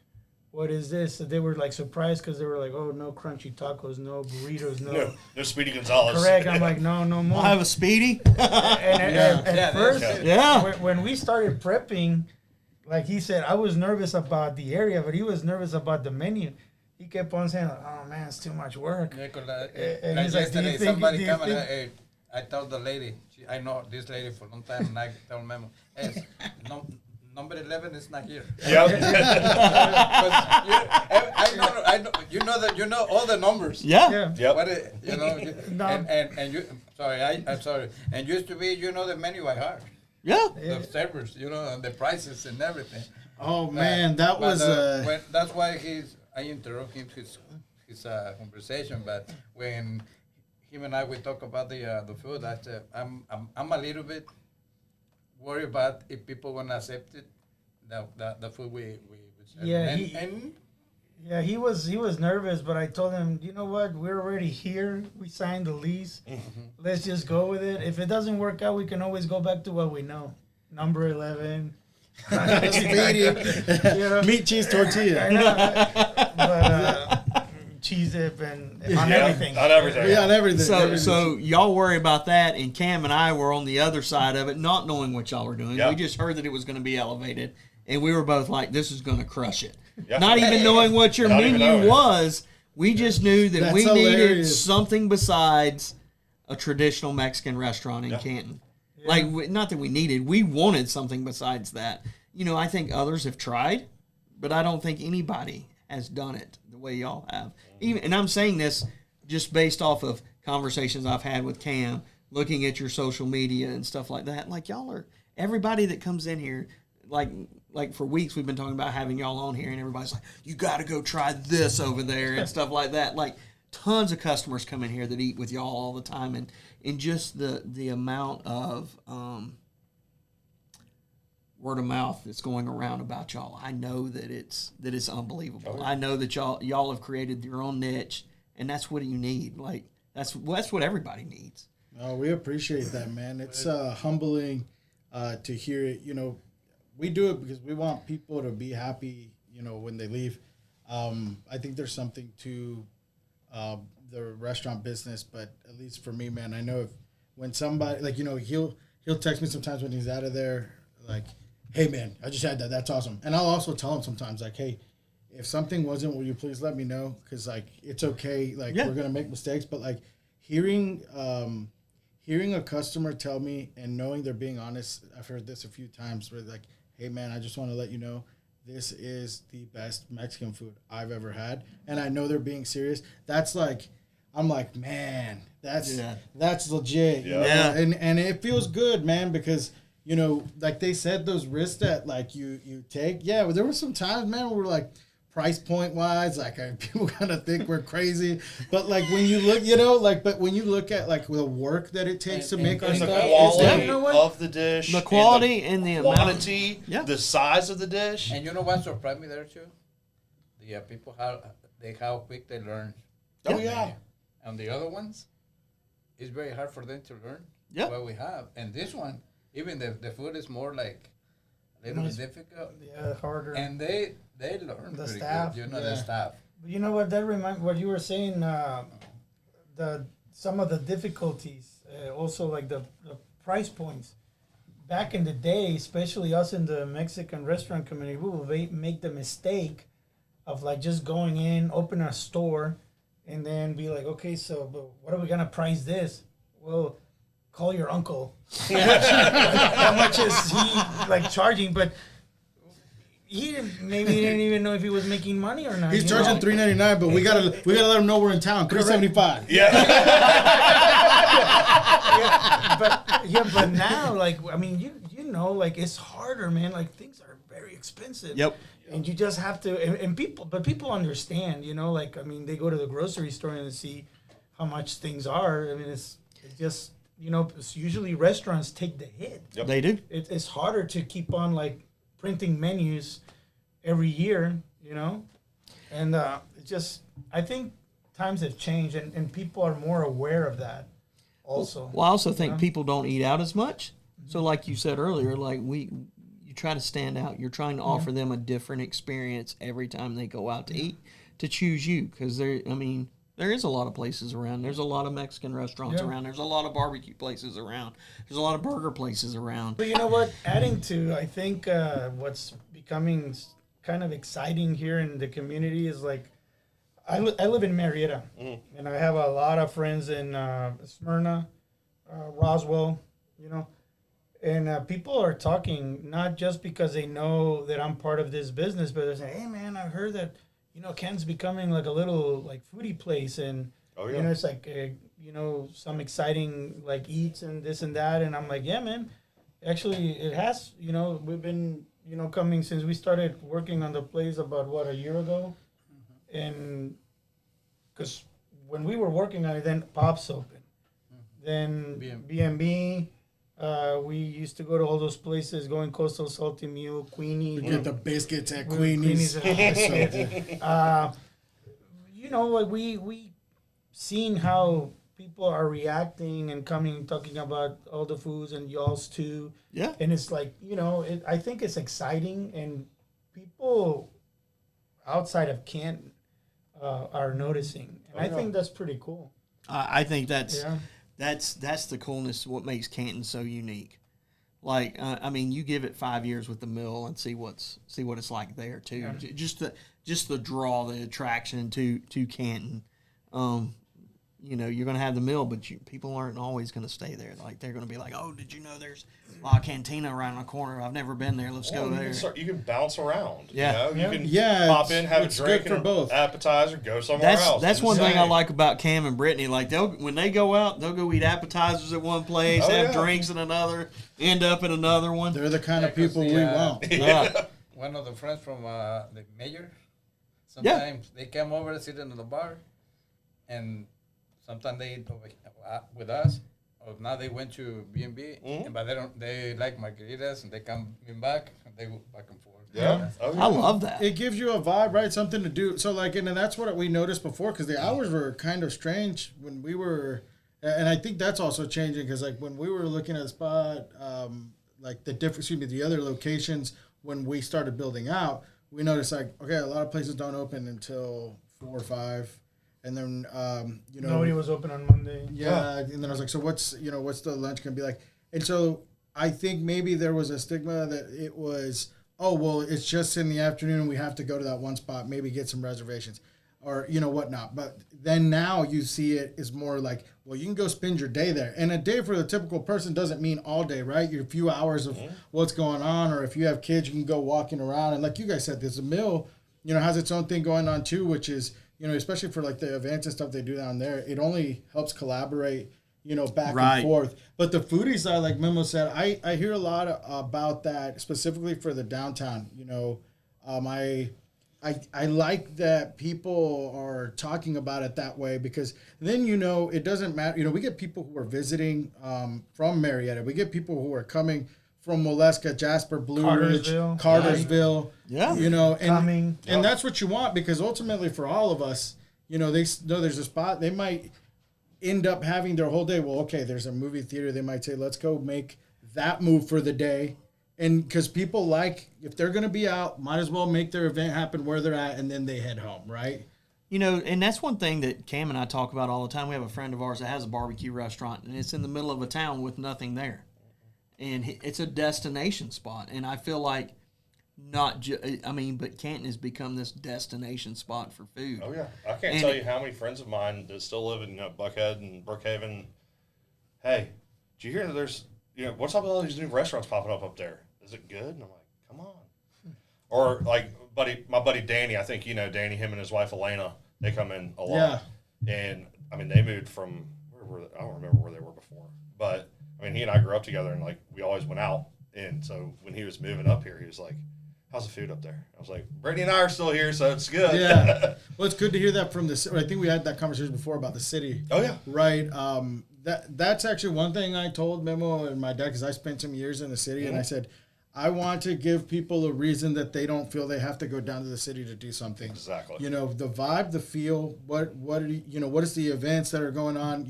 what is this?" They were like surprised because they were like, "Oh, no crunchy tacos, no burritos, no Speedy Gonzalez." Correct. I'm like, no more. I have a Speedy. At first, Yeah. when we started prepping, like he said, I was nervous about the area, but he was nervous about the menu. He kept on saying, like, "Oh man, it's too much work." Yeah, cause And he's like, "Do you think?" somebody come and hey, I told the lady, I know this lady for a long time, and I tell Memo, hey, number 11 is not here. Yep. I know, you know all the numbers. Yeah. Yep. What and you, I'm sorry, and used to be, the menu by heart, Yeah. the servers, and the prices and everything. Oh man, that was that's why I interrupt him his conversation, but when him and I we talk about the food, I said I'm a little bit worried about if people gonna accept it, the food we serve. Yeah, he was nervous, but I told him, you know what, we're already here. We signed the lease. Let's just go with it. If it doesn't work out, we can always go back to what we know. Number 11. meat, cheese, tortilla. I know, but cheese dip and on everything. On everything. Yeah, on everything. So y'all worry about that, and Cam and I were on the other side of it, not knowing what y'all were doing. Yeah. We just heard that it was going to be elevated, and we were both like, "This is going to crush it." Yeah. Not even knowing what your Not even menu knowing. was, we just knew that That's we needed hilarious. something besides a traditional Mexican restaurant in Canton. Like, not that we needed, we wanted something besides that. I think others have tried, but I don't think anybody has done it the way y'all have. And I'm saying this just based off of conversations I've had with Cam, looking at your social media and stuff like that. Like, y'all are, everybody that comes in here, like for weeks we've been talking about having y'all on here, and everybody's like, you got to go try this over there and stuff like that. Like, tons of customers come in here that eat with y'all all the time, and just the amount of word of mouth that's going around about y'all. I know that it's unbelievable. I know that y'all have created your own niche, and that's what you need. Like, that's what everybody needs. Oh, we appreciate that, man. It's humbling to hear it. We do it because we want people to be happy, when they leave. I think there's something to the restaurant business, but at least for me, man, I know when somebody, like, he'll text me sometimes when he's out of there, like, hey, man, I just had that. That's awesome. And I'll also tell him sometimes, like, hey, if something wasn't, will you please let me know? Because, like, it's okay. Like, we're going to make mistakes. But, like, hearing a customer tell me and knowing they're being honest, I've heard this a few times where, like, hey, man, I just want to let you know this is the best Mexican food I've ever had. And I know they're being serious. That's, like, I'm like, man, that's legit. Yeah. And it feels good, man, because – like they said, those risks that, like, you take. Yeah, there were some times, man, where we're, like, price point wise, like people kind of think we're crazy, but like when you look, you know, like but when you look at like the work that it takes to make our And the stuff, quality You know what? of the dish, The quality and the amount of quantity, the size of the dish. And you know what surprised me there too? The people how quick they learn. Oh yeah. And the other ones, it's very hard for them to learn what we have. And this one, even the food is more like a little bit difficult. Yeah, harder. And they learn The pretty staff. good. You know, the staff. You know what? That remind what you were saying. Some of the difficulties, also like the price points. Back in the day, especially us in the Mexican restaurant community, we would make the mistake of like just going in, open a store, and then be like, okay, so but what are we gonna price this? Well, call your uncle. How much is he like charging? But he didn't even know if he was making money or not. he's charging $3.99, but we gotta let him know we're in town. $3.75. But now, like, I mean, you know, like it's harder, man. Like things are very expensive. Yep. And you just have to, and people understand, you know, like, I mean, they go to the grocery store and see how much things are. I mean, it's just, you know, it's usually restaurants take the hit. Yep. They do. It's harder to keep on like printing menus every year, you know, and it just, I think times have changed and people are more aware of that also. Well, I also think people don't eat out as much. So like you said earlier, like you try to stand out. You're trying to offer them a different experience every time they go out to eat, to choose you. Because there is a lot of places around. There's a lot of Mexican restaurants around. There's a lot of barbecue places around. There's a lot of burger places around. But you know what? Adding to, I think what's becoming kind of exciting here in the community is like, I live in Marietta, and I have a lot of friends in Smyrna, Roswell, you know, and people are talking not just because they know that I'm part of this business, but they're saying, "Hey, man, I heard that, you know, Ken's becoming like a little like foodie place, and you know, it's like you know, some exciting like eats and this and that." And I'm like, "Yeah, man, actually, it has. You know, we've been, you know, coming since we started working on the place about a year ago." And because when we were working on it, then Pop's open, then B&B. We used to go to all those places, going Coastal Salty Mule, Queenie. We get the biscuits at Queenie's. You know, like we seen how people are reacting and coming, talking about all the foods and y'all's too. Yeah. And it's like, you know, I think it's exciting, and people outside of Canton are noticing. And I think that's pretty cool. I think that's the coolness. What makes Canton so unique. Like, I mean, you give it 5 years with the mill and see what it's like there too. Yeah. Just the draw, the attraction to Canton. You know, you're going to have the mill, but people aren't always going to stay there. Like, they're going to be like, "Oh, did you know there's a Cantina around the corner? I've never been there. Let's go there." You can bounce around. Yeah. You know? You can pop in, have a drink, good for both. Appetizer, go somewhere else. That's one thing I like about Cam and Brittany. Like, when they go out, they'll go eat appetizers at one place, have drinks in another, end up in another one. They're the kind of people we want. One of the friends from the mayor, sometimes they come over, sit in the bar, and sometimes they eat with us. Or now they went to B&B, but they like margaritas, and they come back, and they go back and forth. Yeah. I love that. It gives you a vibe, right? Something to do. So, like, and that's what we noticed before, because the hours were kind of strange when we were, and I think that's also changing, because, like, when we were looking at the spot, like, the other locations, when we started building out, we noticed, like, okay, a lot of places don't open until 4 or 5. And then, you know, nobody was open on Monday. Yeah. And then I was like, so what's the lunch going to be like? And so I think maybe there was a stigma that it was, oh, well, it's just in the afternoon and we have to go to that one spot, maybe get some reservations or, you know, whatnot. But then now you see it is more like, well, you can go spend your day there. And a day for the typical person doesn't mean all day, right? Your few hours of what's going on, or if you have kids, you can go walking around. And like you guys said, there's a mill, you know, has its own thing going on too, which is, you know, especially for like the events and stuff they do down there, it only helps collaborate, you know, back and forth. But the foodie side, like Memo said, I hear a lot about that specifically for the downtown. You know, I I like that people are talking about it that way, because then, it doesn't matter. We get people who are visiting from Marietta. We get people who are coming from Molesca, Jasper, Blue Ridge, Cartersville. Yeah. And that's what you want, because ultimately for all of us, they know there's a spot. They might end up having their whole day. Well, okay, there's a movie theater. They might say, let's go make that move for the day. And because people if they're going to be out, might as well make their event happen where they're at, and then they head home, right? And that's one thing that Cam and I talk about all the time. We have a friend of ours that has a barbecue restaurant, and it's in the middle of a town with nothing there. And it's a destination spot. And I feel like but Canton has become this destination spot for food. Oh, yeah. I can't tell you how many friends of mine that still live in Buckhead and Brookhaven. Hey, did you hear that there's, what's up with all these new restaurants popping up there? Is it good? And I'm like, come on. Or like my buddy Danny, I think Danny, him and his wife Elena, they come in a lot. Yeah. And I mean, they moved from I don't remember where they were before, but I mean, he and I grew up together, and like we always went out. And so when he was moving up here, he was like, "How's the food up there?" I was like, "Brittany and I are still here, so it's good." Yeah. Well, it's good to hear that from the. I think we had that conversation before about the city. Oh yeah. Right. That's actually one thing I told Memo and my dad, because I spent some years in the city, and I said, I want to give people a reason that they don't feel they have to go down to the city to do something. Exactly. The vibe, the feel, what is the events that are going on?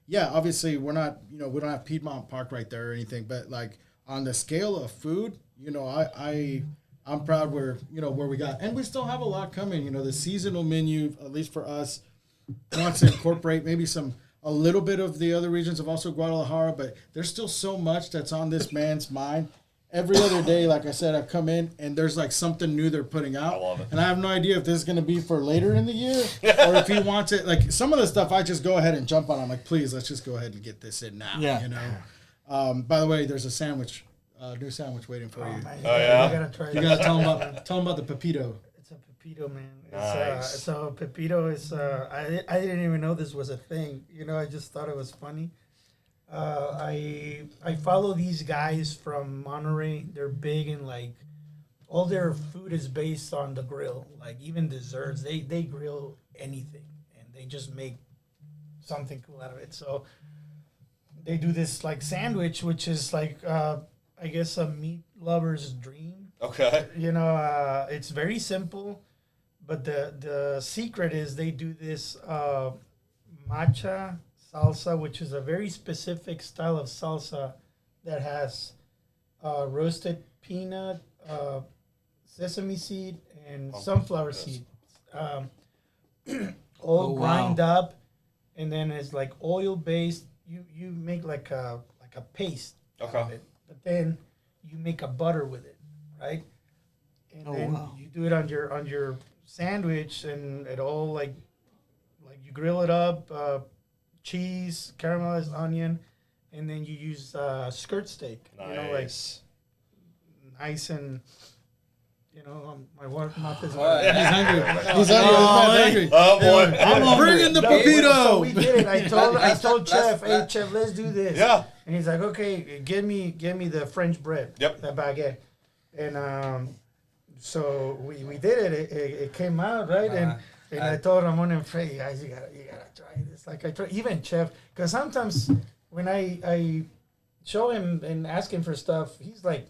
Yeah, obviously we're not, we don't have Piedmont Park right there or anything, but like on the scale of food, I'm proud where we got, and we still have a lot coming. The seasonal menu, at least for us, wants to incorporate maybe a little bit of the other regions of also Guadalajara, but there's still so much that's on this man's mind. Every other day, like I said, I come in and there's like something new they're putting out. I love it. And I have no idea if this is going to be for later in the year or if he wants it. Like some of the stuff I just go ahead and jump on. I'm like, please, let's just go ahead and get this in now. Yeah. By the way, there's a new sandwich waiting for you. Man, Oh, yeah? You gotta try You that. got to tell them about the Pepito. It's a Pepito, man. Nice. So Pepito is, I didn't even know this was a thing. I just thought it was funny. I follow these guys from Monterey. They're big and like all their food is based on the grill. Like even desserts, they grill anything and they just make something cool out of it. So they do this like sandwich, which is like I guess a meat lover's dream. Okay. It's very simple, but the secret is they do this matcha salsa, which is a very specific style of salsa that has roasted peanut, sesame seed, and sunflower seed, all grind up, and then it's like oil based. You make like a paste out of it, but then you make a butter with it, right? And then you do it on your sandwich, and it all like you grill it up. Cheese, caramelized onion, and then you use skirt steak. Nice. Nice and my mouth is. He's hungry. He's hungry. Oh boy! I'm bringing the Pepito. So we did it. I told Chef, hey Chef, let's do this. Yeah. And he's like, okay, give me the French bread. Yep. That baguette. And so we did it. It came out right and. And I told Ramone and Frey, guys, you gotta try this. Like I try, even Chef, because sometimes when I show him and ask him for stuff, he's like,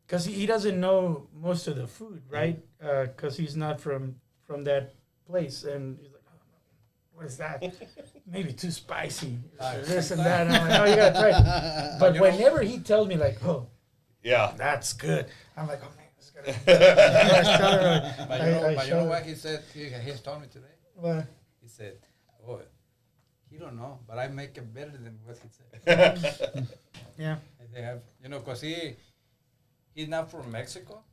because he doesn't know most of the food, right? Because he's not from that place, and he's like, oh, what is that? Maybe too spicy, this and that. And I'm like, oh, you gotta try it. But whenever he tells me like, oh, yeah, that's good, I'm like, oh man. But you know what he said? He told me today. What? He said, "Oh, he don't know, but I make it better than what he said." Yeah. They have, because he's not from Mexico,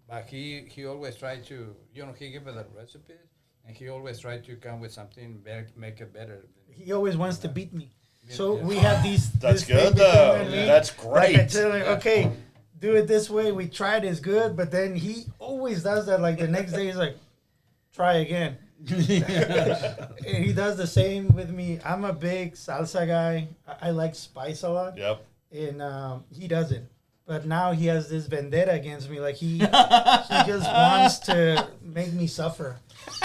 but he always tried to, he gave us the recipes, and he always tried to come with something better, make it better. He always wants to beat me. So we have these. That's this good thing though. between me. That's great. Like I tell him, okay, do it this way. We tried, it's good, but then he always does that. Like the next day, he's like, try again. And he does the same with me. I'm a big salsa guy. I like spice a lot. Yep. And he doesn't. But now he has this vendetta against me. Like he just wants to make me suffer.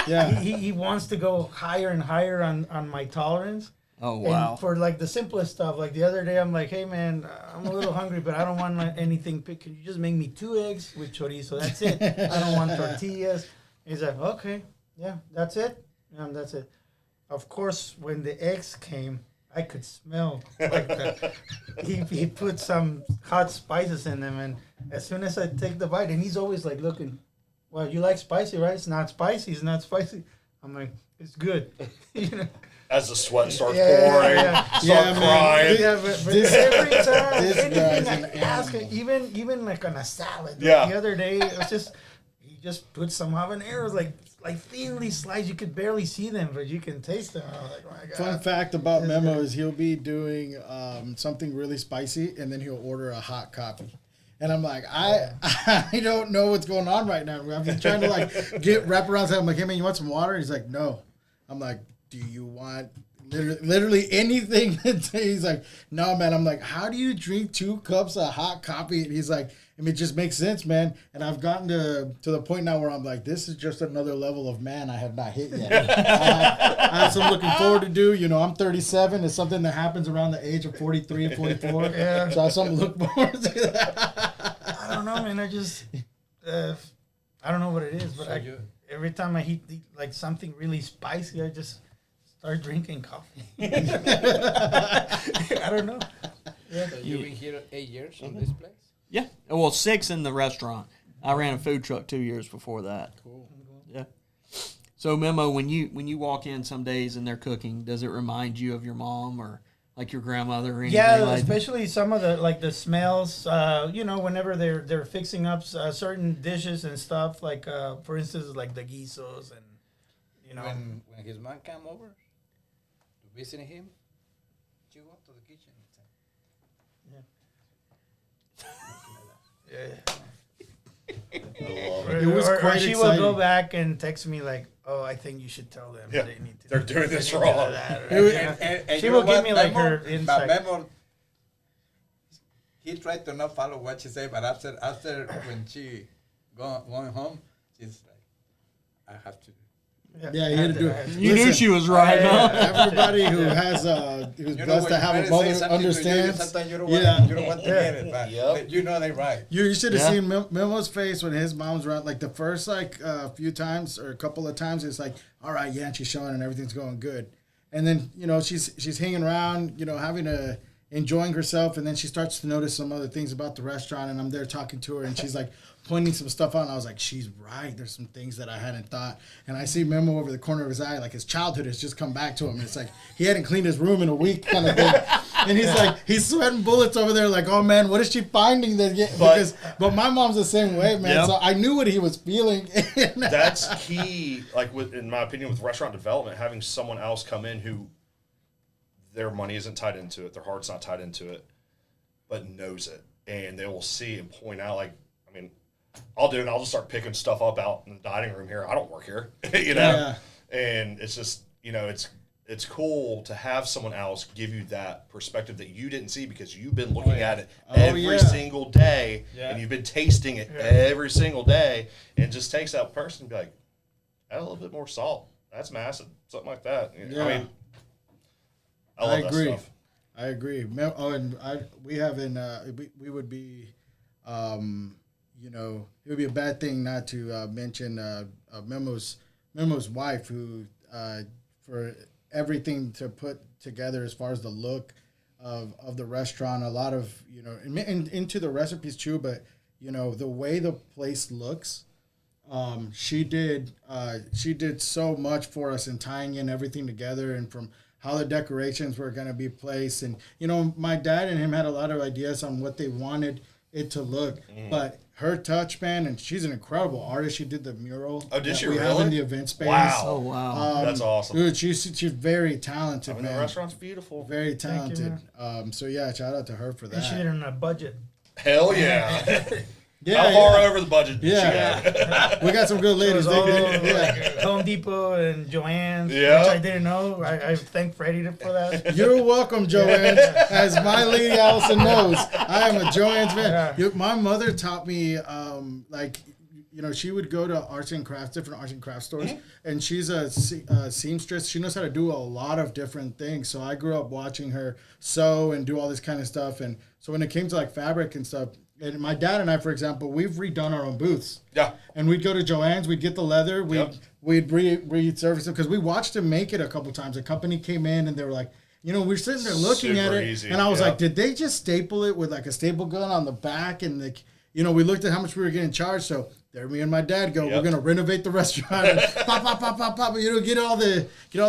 Yeah. He wants to go higher and higher on my tolerance. Oh, wow. And for like the simplest stuff, like the other day, I'm like, hey man, I'm a little hungry, but I don't want anything. Can you just make me 2 eggs with chorizo? That's it. I don't want tortillas. He's like, okay, yeah, that's it. Yeah, that's it. Of course, when the eggs came, I could smell like he put some hot spices in them, and as soon as I take the bite, and he's always like looking, well, you like spicy, right? It's not spicy. It's not spicy. I'm like, it's good. You know? As the sweat starts pouring, start crying. But every time, this guy's anything an I ask, animal. even like on a salad. Yeah. The other day, it was just he just put some habaneros like thinly sliced. You could barely see them, but you can taste them. I was like, oh my god. Fun fact about Memo is he'll be doing something really spicy, and then he'll order a hot coffee. And I'm like, I don't know what's going on right now. I've been trying to like wrap around. I'm like, hey man, you want some water? He's like, no. I'm like, do you want literally anything? He's like, no, man. I'm like, how do you drink 2 cups of hot coffee? And he's like, I mean, it just makes sense, man. And I've gotten to the point now where I'm like, this is just another level of man I have not hit yet. I have some looking forward to do. You know, I'm 37. It's something that happens around the age of 43 and 44. Yeah. So I have something to look forward to. I don't know, man. I just I don't know what it is, but every time I eat like something really spicy, I just start drinking coffee. I don't know. Yeah. So you've been here 8 years on this place? Yeah. Well, 6 in the restaurant. I ran a food truck 2 years before that. Cool. Yeah. So Memo, when you walk in some days and they're cooking, does it remind you of your mom or like your grandmother or anything? Yeah, like especially some of the smells. You know, whenever they're fixing up certain dishes and stuff, like for instance, like the guisos and you know. When his mom came over to visit him, you go to the kitchen. It was or quite she will go exciting. back and text me like, "Oh, I think you should tell them Yeah, they need to. they're doing this they need to wrong." do that," It was- you know. And She you will know give what, me like Memo- her but insight. Memo, he tried to not follow what she said, but after when she going home, she's like, I have to. Yeah, you had to do it. You knew she was right, huh? Everybody who has who's You know, blessed to when have a your mother parents say something to you, understands. sometimes you don't Yeah. want, you don't want to get it, but, Yep. but you know they're right. You should have Yeah. seen Memo's face when his mom's around. Like the first few times or a couple of times, it's like, all right, yeah, and she's showing and everything's going good. And then you know she's hanging around, you know, enjoying herself, and then she starts to notice some other things about the restaurant. And I'm there talking to her, and she's like pointing some stuff out. And I was like, she's right. There's some things that I hadn't thought. And I see Memo over the corner of his eye, like his childhood has just come back to him. And it's like he hadn't cleaned his room in a week, kind of thing. And he's like, he's sweating bullets over there, like, oh man, what is she finding? But my mom's the same way, man. Yep. So I knew what he was feeling. That's key, like in my opinion, with restaurant development, having someone else come in who their money isn't tied into it, their heart's not tied into it, but knows it. And they will see and point out, like, I mean, I'll do it and I'll just start picking stuff up out in the dining room here. I don't work here, you know? Yeah. And it's just, you know, it's cool to have someone else give you that perspective that you didn't see because you've been looking at it every single day and you've been tasting it every single day, and it just takes that person to be like, add a little bit more salt. That's massive. Something like that. Yeah. I mean, I love agree. that stuff. I agree. We have we would be, you know, it would be a bad thing not to mention Memo's wife, who for everything to put together as far as the look of the restaurant, a lot of, you know, into the recipes too, but you know the way the place looks. She did so much for us in tying in everything together, and from how the decorations were going to be placed. And, you know, my dad and him had a lot of ideas on what they wanted it to look. But her touch, man, and she's an incredible artist. She did the mural. Oh, did she we really? have in the event space. Wow. Oh, wow. That's awesome. Dude, she's very talented, I mean, man. the restaurant's beautiful. Very Thank you, talented. So, yeah, shout out to her for And she that. did it on a budget. Hell yeah. Yeah, How far yeah. over the budget? did Yeah. she have? We got some good ladies. It was all, Yeah. like, Home Depot and Joann's, Yeah. which I didn't know. I thank Freddie for that. You're welcome, Joanne. As my lady Allison knows, I am a Joanne's fan. Yeah. My mother taught me, she would go to different arts and crafts stores, and she's a seamstress. She knows how to do a lot of different things. So I grew up watching her sew and do all this kind of stuff. And so when it came to like fabric and stuff, and my dad and I, for example, we've redone our own booths. Yeah. And we'd go to Joann's, we'd get the leather, we'd resurface it because we watched him make it a couple times. A company came in and they were like, we're sitting there looking Super at it, easy, and I was yeah. like, did they just staple it with like a staple gun on the back? And we looked at how much we were getting charged. So there, me and my dad go, we're gonna renovate the restaurant, and pop, pop, pop, pop, pop. Get all the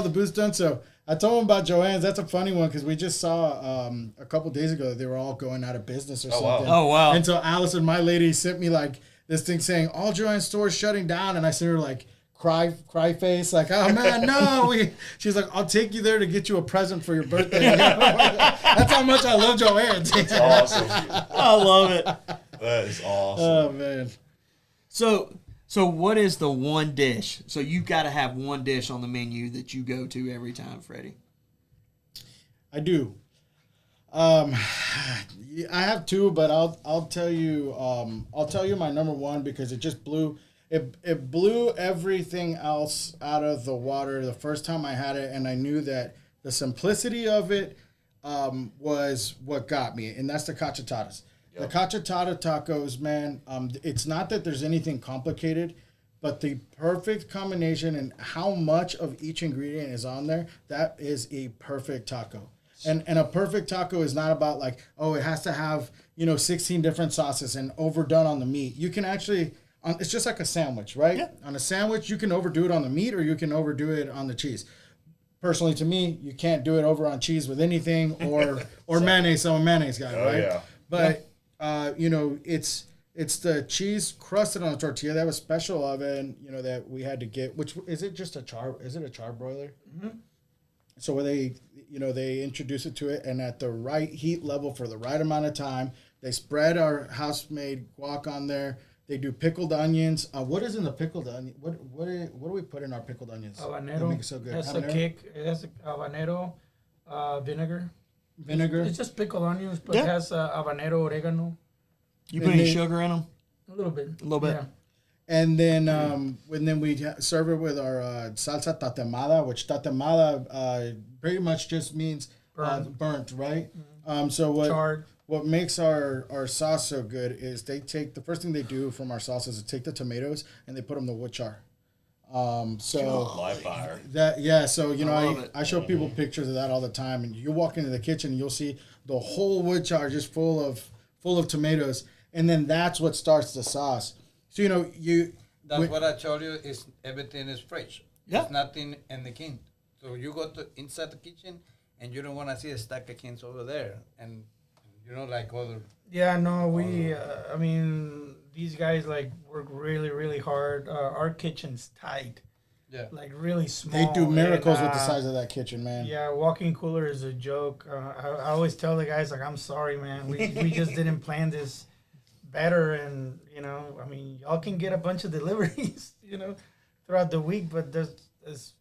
booths done. So I told him about Joann's. That's a funny one because we just saw a couple days ago that they were all going out of business or something. Oh, wow. And so Allison, my lady, sent me like this thing saying all Joann's stores shutting down, and I sent her like cry face, like, oh man, no. She's like, I'll take you there to get you a present for your birthday. That's how much I love Joann's. That's awesome. I love it. That is awesome. Oh man. So what is the one dish? So you got to have one dish on the menu that you go to every time, Freddie. I do. I have two, but I'll tell you my number one because it just blew everything else out of the water the first time I had it, and I knew that the simplicity of it was what got me, and that's the cachetadas. The cachetada tacos, man, it's not that there's anything complicated, but the perfect combination and how much of each ingredient is on there, that is a perfect taco. And a perfect taco is not about like, oh, it has to have, 16 different sauces and overdone on the meat. You can actually, it's just like a sandwich, right? Yeah. On a sandwich, you can overdo it on the meat or you can overdo it on the cheese. Personally, to me, you can't do it over on cheese with anything or mayonnaise. I'm a mayonnaise guy, right? Yeah. But it's the cheese crusted on the tortilla. They have a special oven, that we had to get. Which is it? Just a char? Is it a char broiler? Mm-hmm. So where they introduce it to it, and at the right heat level for the right amount of time, they spread our house-made guac on there. They do pickled onions. What is in the pickled onion? What do we put in our pickled onions? Habanero. That make it so good. That's a kick. It has habanero, vinegar. Vinegar. It's just pickled onions, but Yeah. it has habanero, oregano. You put any sugar in them? A little bit. A little bit. Yeah. And then we serve it with our salsa tatemada, which tatemada pretty much just means burnt, right? Mm-hmm. So Charred. what makes our sauce so good is the first thing they do from our sauce is to take the tomatoes and they put them in the wood char. Live fire. So love it. I show people pictures of that all the time, and you walk into the kitchen and you'll see the whole wood char just full of tomatoes, and then that's what starts the sauce. So That's what I told you. Is everything is fresh. Yeah. There's nothing in the can. So you go to inside the kitchen, and you don't want to see a stack of cans over there, and like other. Yeah, no, these guys work really, really hard. Our kitchen's tight. Yeah. Like really small. They do miracles and, with the size of that kitchen, man. Yeah, walk-in cooler is a joke. I always tell the guys, I'm sorry, man. We just didn't plan this better, and y'all can get a bunch of deliveries, throughout the week, but there's as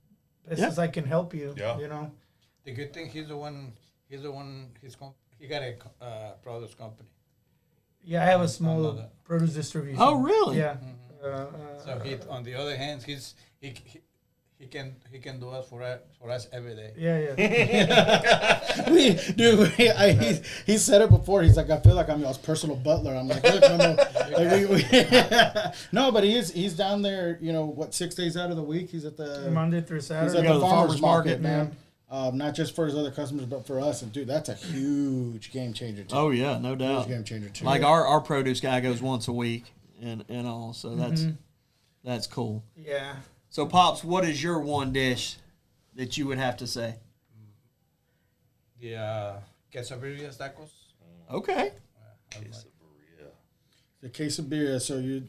best as I can help you. Yeah. The good thing, he got a produce company. Yeah, I have a small produce distribution. Oh, really? Yeah. So on the other hand, he can do us for us every day. Yeah. He said it before. He's like, I feel like I'm y'all's personal butler. I'm like, look, no, but he's down there. 6 days out of the week he's at the Monday through he's Saturday. at Go to the the farmers farmer's market, market, man. Not just for his other customers, but for us. And dude, that's a huge game changer too. Oh yeah, no doubt. Huge game changer too. Like our produce guy goes once a week and all, so that's cool. Yeah. So Pops, what is your one dish that you would have to say? The quesadillas tacos. Okay. The quesadilla. So You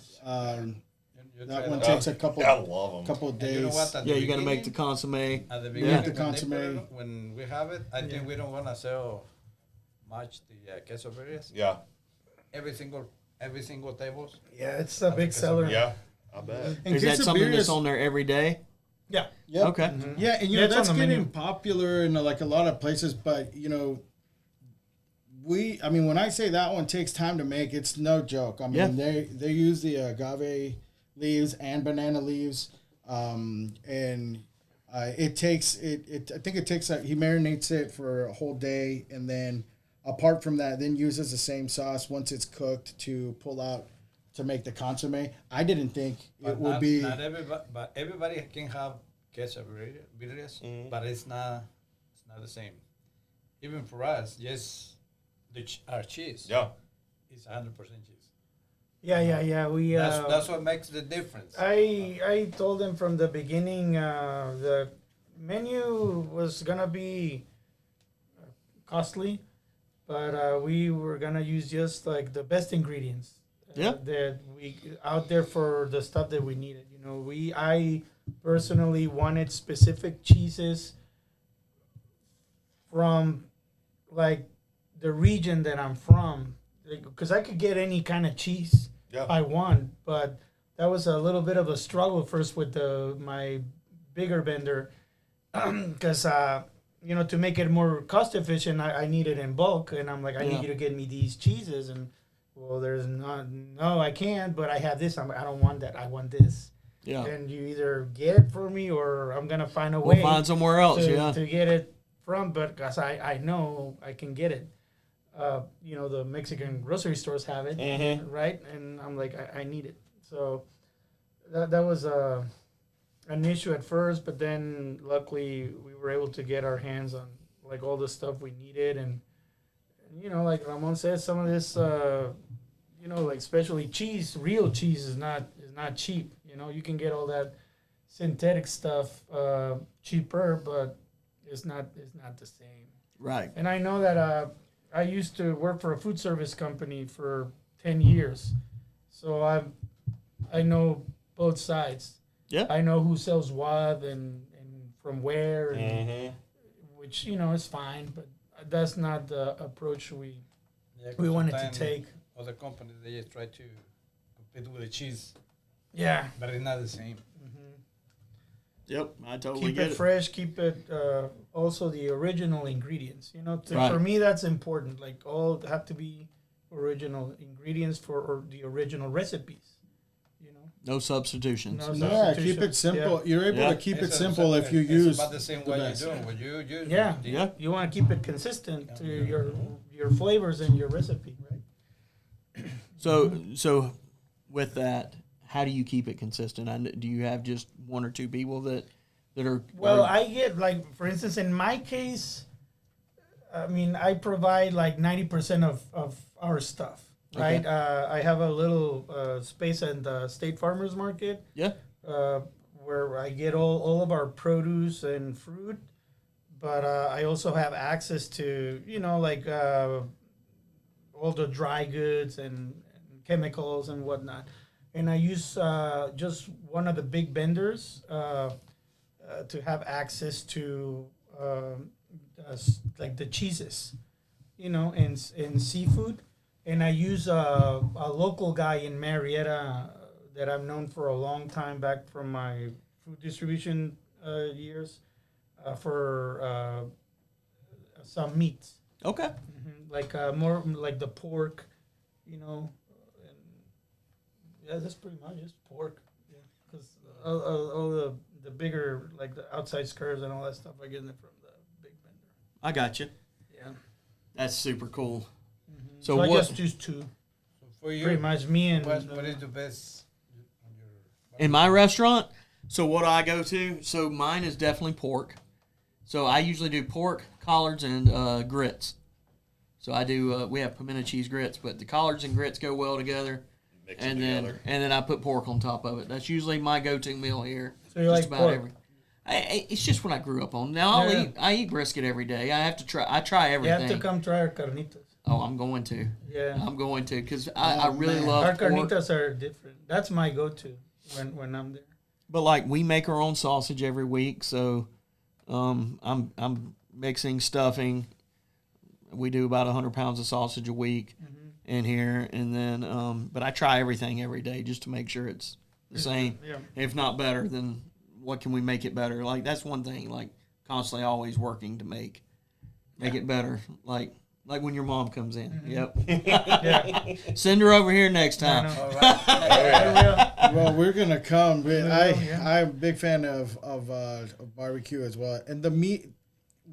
that try one that. takes a couple I love them. of And days. you know what? At Yeah, the you got to make the beginning- consomme. At the Yeah. beginning, The when they consomme. put it- when we have it, I think we don't want to sell much the quesadillas. Yeah. Every single every single tables. Yeah, it's a big seller. Yeah, I bet. And Is that something quesadillas- that's on there every day? Yeah. Yep. Okay. Yeah, and Yeah, it's that's on the getting menu. popular in like a lot of places. But when I say that one takes time to make, it's no joke. I mean, they use the agave leaves and banana leaves, and it takes it. I think it takes he marinates it for a whole day, and then apart from that, then uses the same sauce once it's cooked to pull out to make the consomme. I didn't think it would be. Not everybody, but everybody can have quesadillas, but it's not the same. Even for us, yes, our cheese, is 100% cheese. Yeah. We That's what makes the difference. I told them from the beginning the menu was gonna be costly, but we were gonna use just like the best ingredients that we out there for the stuff that we needed. I personally wanted specific cheeses from like the region that I'm from, because I could get any kind of cheese I want, but that was a little bit of a struggle first with my bigger vendor, because to make it more cost efficient, I need it in bulk, and I'm like, I need you to get me these cheeses, and there's no, I can't, but I have this. I don't want that. I want this. Yeah. And you either get it for me, or I'm gonna find a way. We'll find somewhere else. to get it from, but because I know I can get it. The Mexican grocery stores have it, right? And I'm like, I need it. So that was an issue at first, but then luckily we were able to get our hands on like all the stuff we needed, and like Ramon says, some of this, like especially cheese, real cheese is not cheap. You can get all that synthetic stuff cheaper, but it's not the same. Right. And I know that I used to work for a food service company for 10 years, so I know both sides. Yeah. I know who sells what and from where, and which is fine, but that's not the approach we wanted to take. Other companies, they just try to compete with the cheese. Yeah. But it's not the same. Yep, I totally Keep get it it. fresh. Keep it also the original ingredients. Right. For me, that's important. Like all have to be original ingredients or the original recipes. No substitutions. No Yeah, keep substitutions. it simple. Yeah. You're able to keep it simple if you it's use about the same way best. you're doing. What you use. Yeah. You want to keep it consistent to your flavors and your recipe, right? So with that, how do you keep it consistent? Do you have just one or two people that are? Well, I get like, for instance, in my case, I mean, I provide like 90% of our stuff, right? Okay. I have a little space in the State Farmers Market. Yeah. Where I get all of our produce and fruit, but I also have access to like all the dry goods and chemicals and whatnot, and I use just one of the big vendors to have access to like the cheeses, and seafood, and I use a local guy in Marietta that I've known for a long time back from my food distribution years for some meats. Okay. Like more like the pork, and yeah, that's pretty much just pork. Yeah, because all the bigger, like the outside curves and all that stuff, I get it from the big vendor. I got you. Yeah. That's super cool. So I just use two. So for you, Pretty much me and what is the best? In my restaurant, so what I go to, so mine is definitely pork. So I usually do pork, collards, and grits. So I do. We have pimento cheese grits, but the collards and grits go well together. Mix them together. And then I put pork on top of it. That's usually my go-to meal here. So you like pork? It's just what I grew up on. Now I eat brisket every day. I have to try. I try everything. You have to come try our carnitas. Oh, I'm going to. Yeah. I'm going to because I really man. love Our pork. carnitas are different. That's my go-to when I'm there. But like we make our own sausage every week, so I'm mixing stuffing. We do about 100 pounds of sausage a week, in here, and then but I try everything every day just to make sure it's the same, Yeah. if not better. Then what can we make it better? Like that's one thing. Like constantly, always working to make it better. Like when your mom comes in. Mm-hmm. Yep. Yeah. Send her over here next time. All right. Well, we're gonna come. But Yeah. I'm a big fan of barbecue as well, and the meat.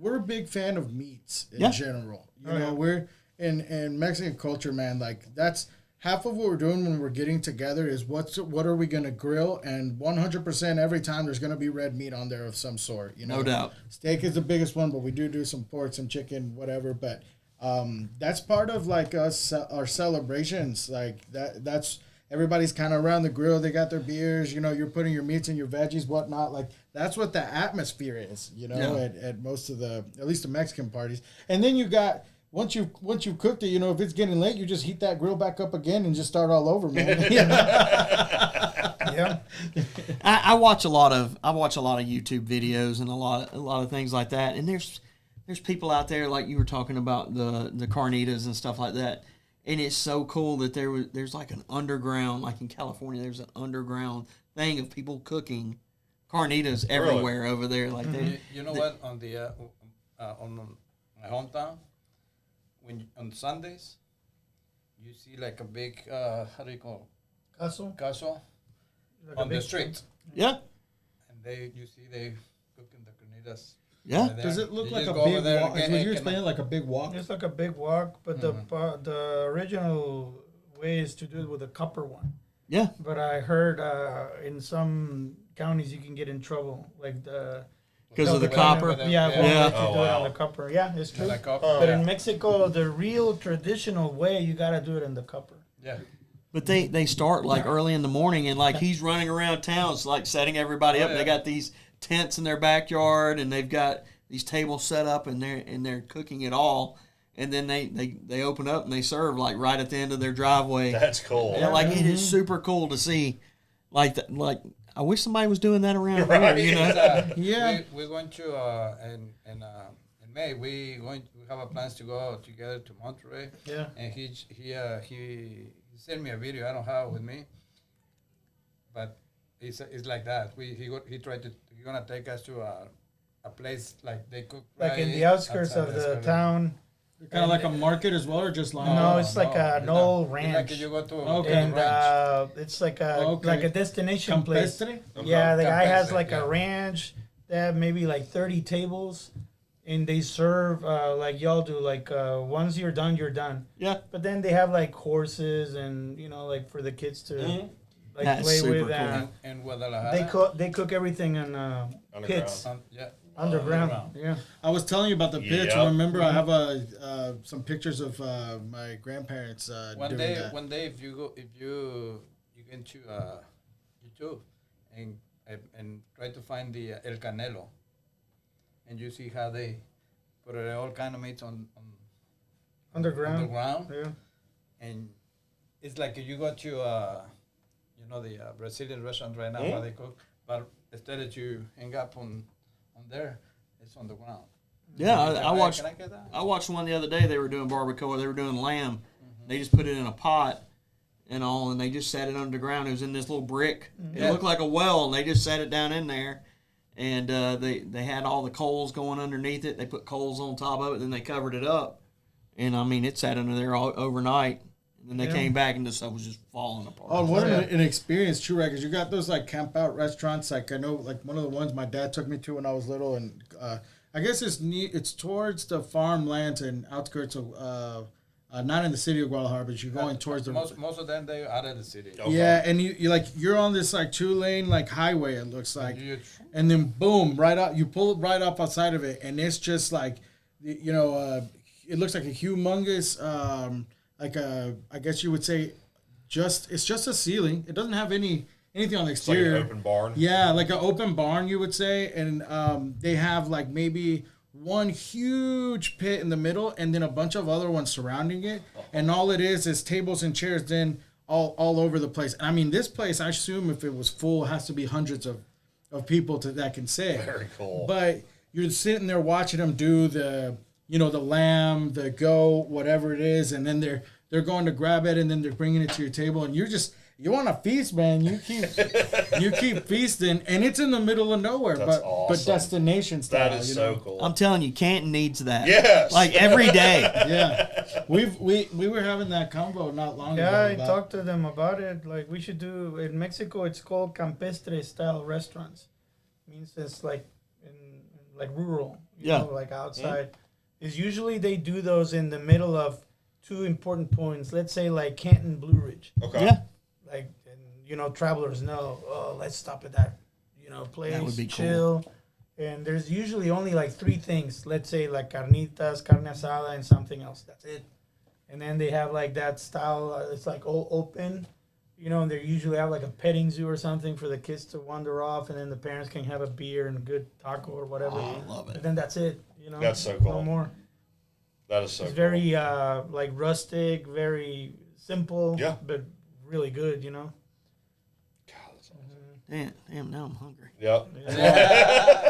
We're a big fan of meats in general. You know, we're in Mexican culture, man. Like that's half of what we're doing when we're getting together is what are we gonna grill, and 100% every time there's gonna be red meat on there of some sort. You know, No doubt. Steak is the biggest one, but we do some pork, some chicken, whatever. But that's part of like us our celebrations. Like that's everybody's kind of around the grill. They got their beers. You know, you're putting your meats and your veggies, whatnot. Like that's what the atmosphere is. You know, at most of at least the Mexican parties. And then you got once you've cooked it, you know, if it's getting late, you just heat that grill back up again and just start all over, man. You know? Yeah. I watch a lot of YouTube videos and a lot of things like that, and there's people out there like you were talking about the carnitas and stuff like that, and it's so cool that there's like an underground, like in California, there's an underground thing of people cooking carnitas everywhere over there. Like You know what? On the on my hometown, on Sundays, you see like a big how do you call Castle. it? Castle Like a on the big street, yeah, and they cooking the carnitas. yeah. right there. Does it look You like just a go over big there walk? and Is get- what you're can- explaining like a big walk? It's like a big walk, but the original way is to do it with a copper one. Yeah. But I heard in some counties you can get in trouble, like the Because of the Yeah, copper. with the- yeah, yeah. well, Yeah. let you Oh, do it on wow. the copper. Yeah, it's true. Like copper. But in Mexico, the real traditional way, you gotta do it in the copper. Yeah. But they start like early in the morning, and like he's running around town, it's like setting everybody up. yeah. They got these tents in their backyard, and they've got these tables set up, and they're cooking it all. And then they open up and they serve like right at the end of their driveway. That's cool. Yeah, like it is super cool to see. Like I wish somebody was doing that around here. You know. Yeah. We're going to in May. We have a plans to go together to Monterrey. Yeah. And he sent me a video. I don't have it with me, but it's like that. He tried to. He's gonna take us to a place like they cook. Like in right the outskirts outside of the Escalade. town. Kind of like a market as well, or just like No, it's like a Knoll It's Ranch. like if you go to Okay. And ranch. it's like a Okay. like a destination place. campestre. Yeah, the guy has Campestre, like yeah. a ranch. They have maybe like 30 tables, and they serve like y'all do. Like once you're done, you're done. Yeah. But then they have like horses and like for the kids to like That's play super with. cool. In Guadalajara. They cook everything in pits Yeah. underground. Underground. Yeah. I was telling you about the pitch. Yep. Remember, I have some pictures of my grandparents One doing day, that. if you get into YouTube and try to find the El Canelo, and you see how they put all kind of meats on Underground. the ground, Yeah. and it's like if you go to the Brazilian restaurant right now where they cook, but instead of you hang up on there, it's on the ground. Yeah, I watched. Can I get that? I watched one the other day. They were doing barbacoa. They were doing lamb. They just put it in a pot and all, and they just set it underground. It was in this little brick. It Yeah. looked like a well, and they just set it down in there. And they had all the coals going underneath it. They put coals on top of it, then they covered it up. And I mean, it sat under there all overnight. And then they came back, and the stuff was just falling apart. Oh, what an experience, true, right? Because you got those like camp out restaurants. Like I know, like one of the ones my dad took me to when I was little, and I guess it's towards the farmlands and outskirts of not in the city of Guadalajara, but you're going towards the Most of them they are out of the city. Okay. yeah, and you're on this like 2-lane like highway. It looks like, You- and then boom, right up, you pull it right up outside of it, and it's just like, it looks like a humongous, I guess you would say, it's just a ceiling. It doesn't have anything on the It's like an exterior. open barn. Yeah, like an open barn, you would say, and they have like maybe one huge pit in the middle, and then a bunch of other ones surrounding it, and all it is tables and chairs then all over the place. I mean, this place, I assume if it was full, has to be hundreds of people that can sit. Very cool. But you're sitting there watching them do the lamb, the goat, whatever it is, and then they're going to grab it and then they're bringing it to your table, and you want to feast, man. You keep feasting, and it's in the middle of nowhere, That's but awesome. destination style. That is so cool. I'm telling you, Canton needs that. Yes. Like every day. Yeah, we were having that combo not long ago. Yeah, I about- talked to them about it. Like we should do in Mexico. It's called campestre style restaurants. Means it's like like rural. You Yeah. know, like outside. Is usually they do those in the middle of two important points. Let's say like Canton Blue Ridge. Okay. Yeah. Like, and, travelers know. Oh, let's stop at that. Place. That would be chill. And there's usually only like three things. Let's say like carnitas, carne asada, and something else. That's it. And then they have like that style. It's like all open. And they usually have like a petting zoo or something for the kids to wander off, and then the parents can have a beer and a good taco or whatever. Oh, I love it. But then that's it. That's so No cool. more. That is so It's cool. very like rustic, very simple. Yeah. But really good. God, that's awesome. Damn, now I'm hungry. Yep.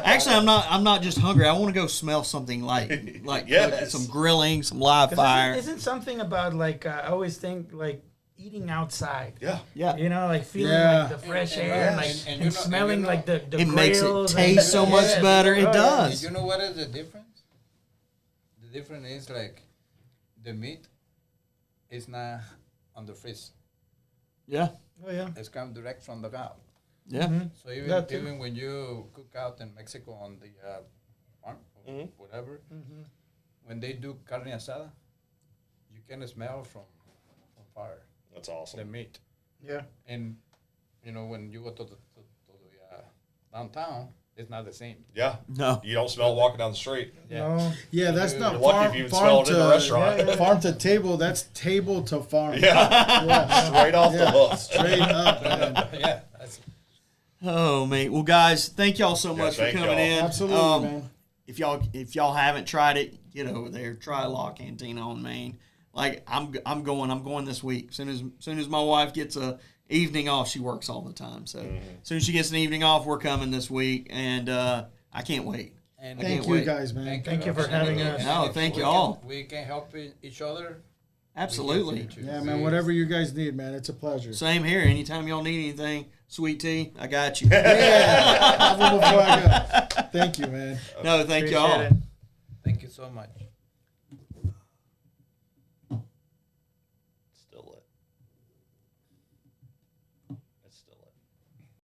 Actually, I'm not just hungry. I want to go smell something like Yes. some grilling, some live 'Cause fire. Isn't something about like I always think like eating outside. Yeah. Yeah. Like feeling Yeah. like the fresh And- air, and- like and and, you know- smelling and you know- like the It makes it grills taste so much Yes. better. It Oh, yeah. does. You know what is the difference? The difference is like the meat is not on the fridge. Yeah. Oh yeah. It's come direct from the cow. Yeah. So even That too. even when you cook out in Mexico on the farm or whatever, when they do carne asada, you can smell from fire That's the awesome. meat. Yeah. And when you go to the downtown, it's not the same. Yeah. No. You don't smell it walking down the street. No. Yeah, that's You're not You're lucky if you even smell it in the restaurant. farm to table. That's table to farm. Yeah. Straight off the hook. Straight up, man. Yeah, that's Oh, mate. Well, guys, thank y'all so much for thank coming y'all. in. Absolutely, man. If y'all haven't tried it, get over there. Try La Cantina on Main. Like I'm going this week. Soon as my wife gets a evening off, she works all the time. So as soon as she gets an evening off, we're coming this week, and I can't wait. and Thank can't you wait. guys, man. Thank you for having us. No, if thank we you all. We can help each other. Absolutely. Yeah, man. Whatever you guys need, man. It's a pleasure. Same here. Anytime y'all need anything, sweet tea, I got you. Yeah. Before I go. Thank you, man. No, thank Appreciate y'all. it. Thank you so much.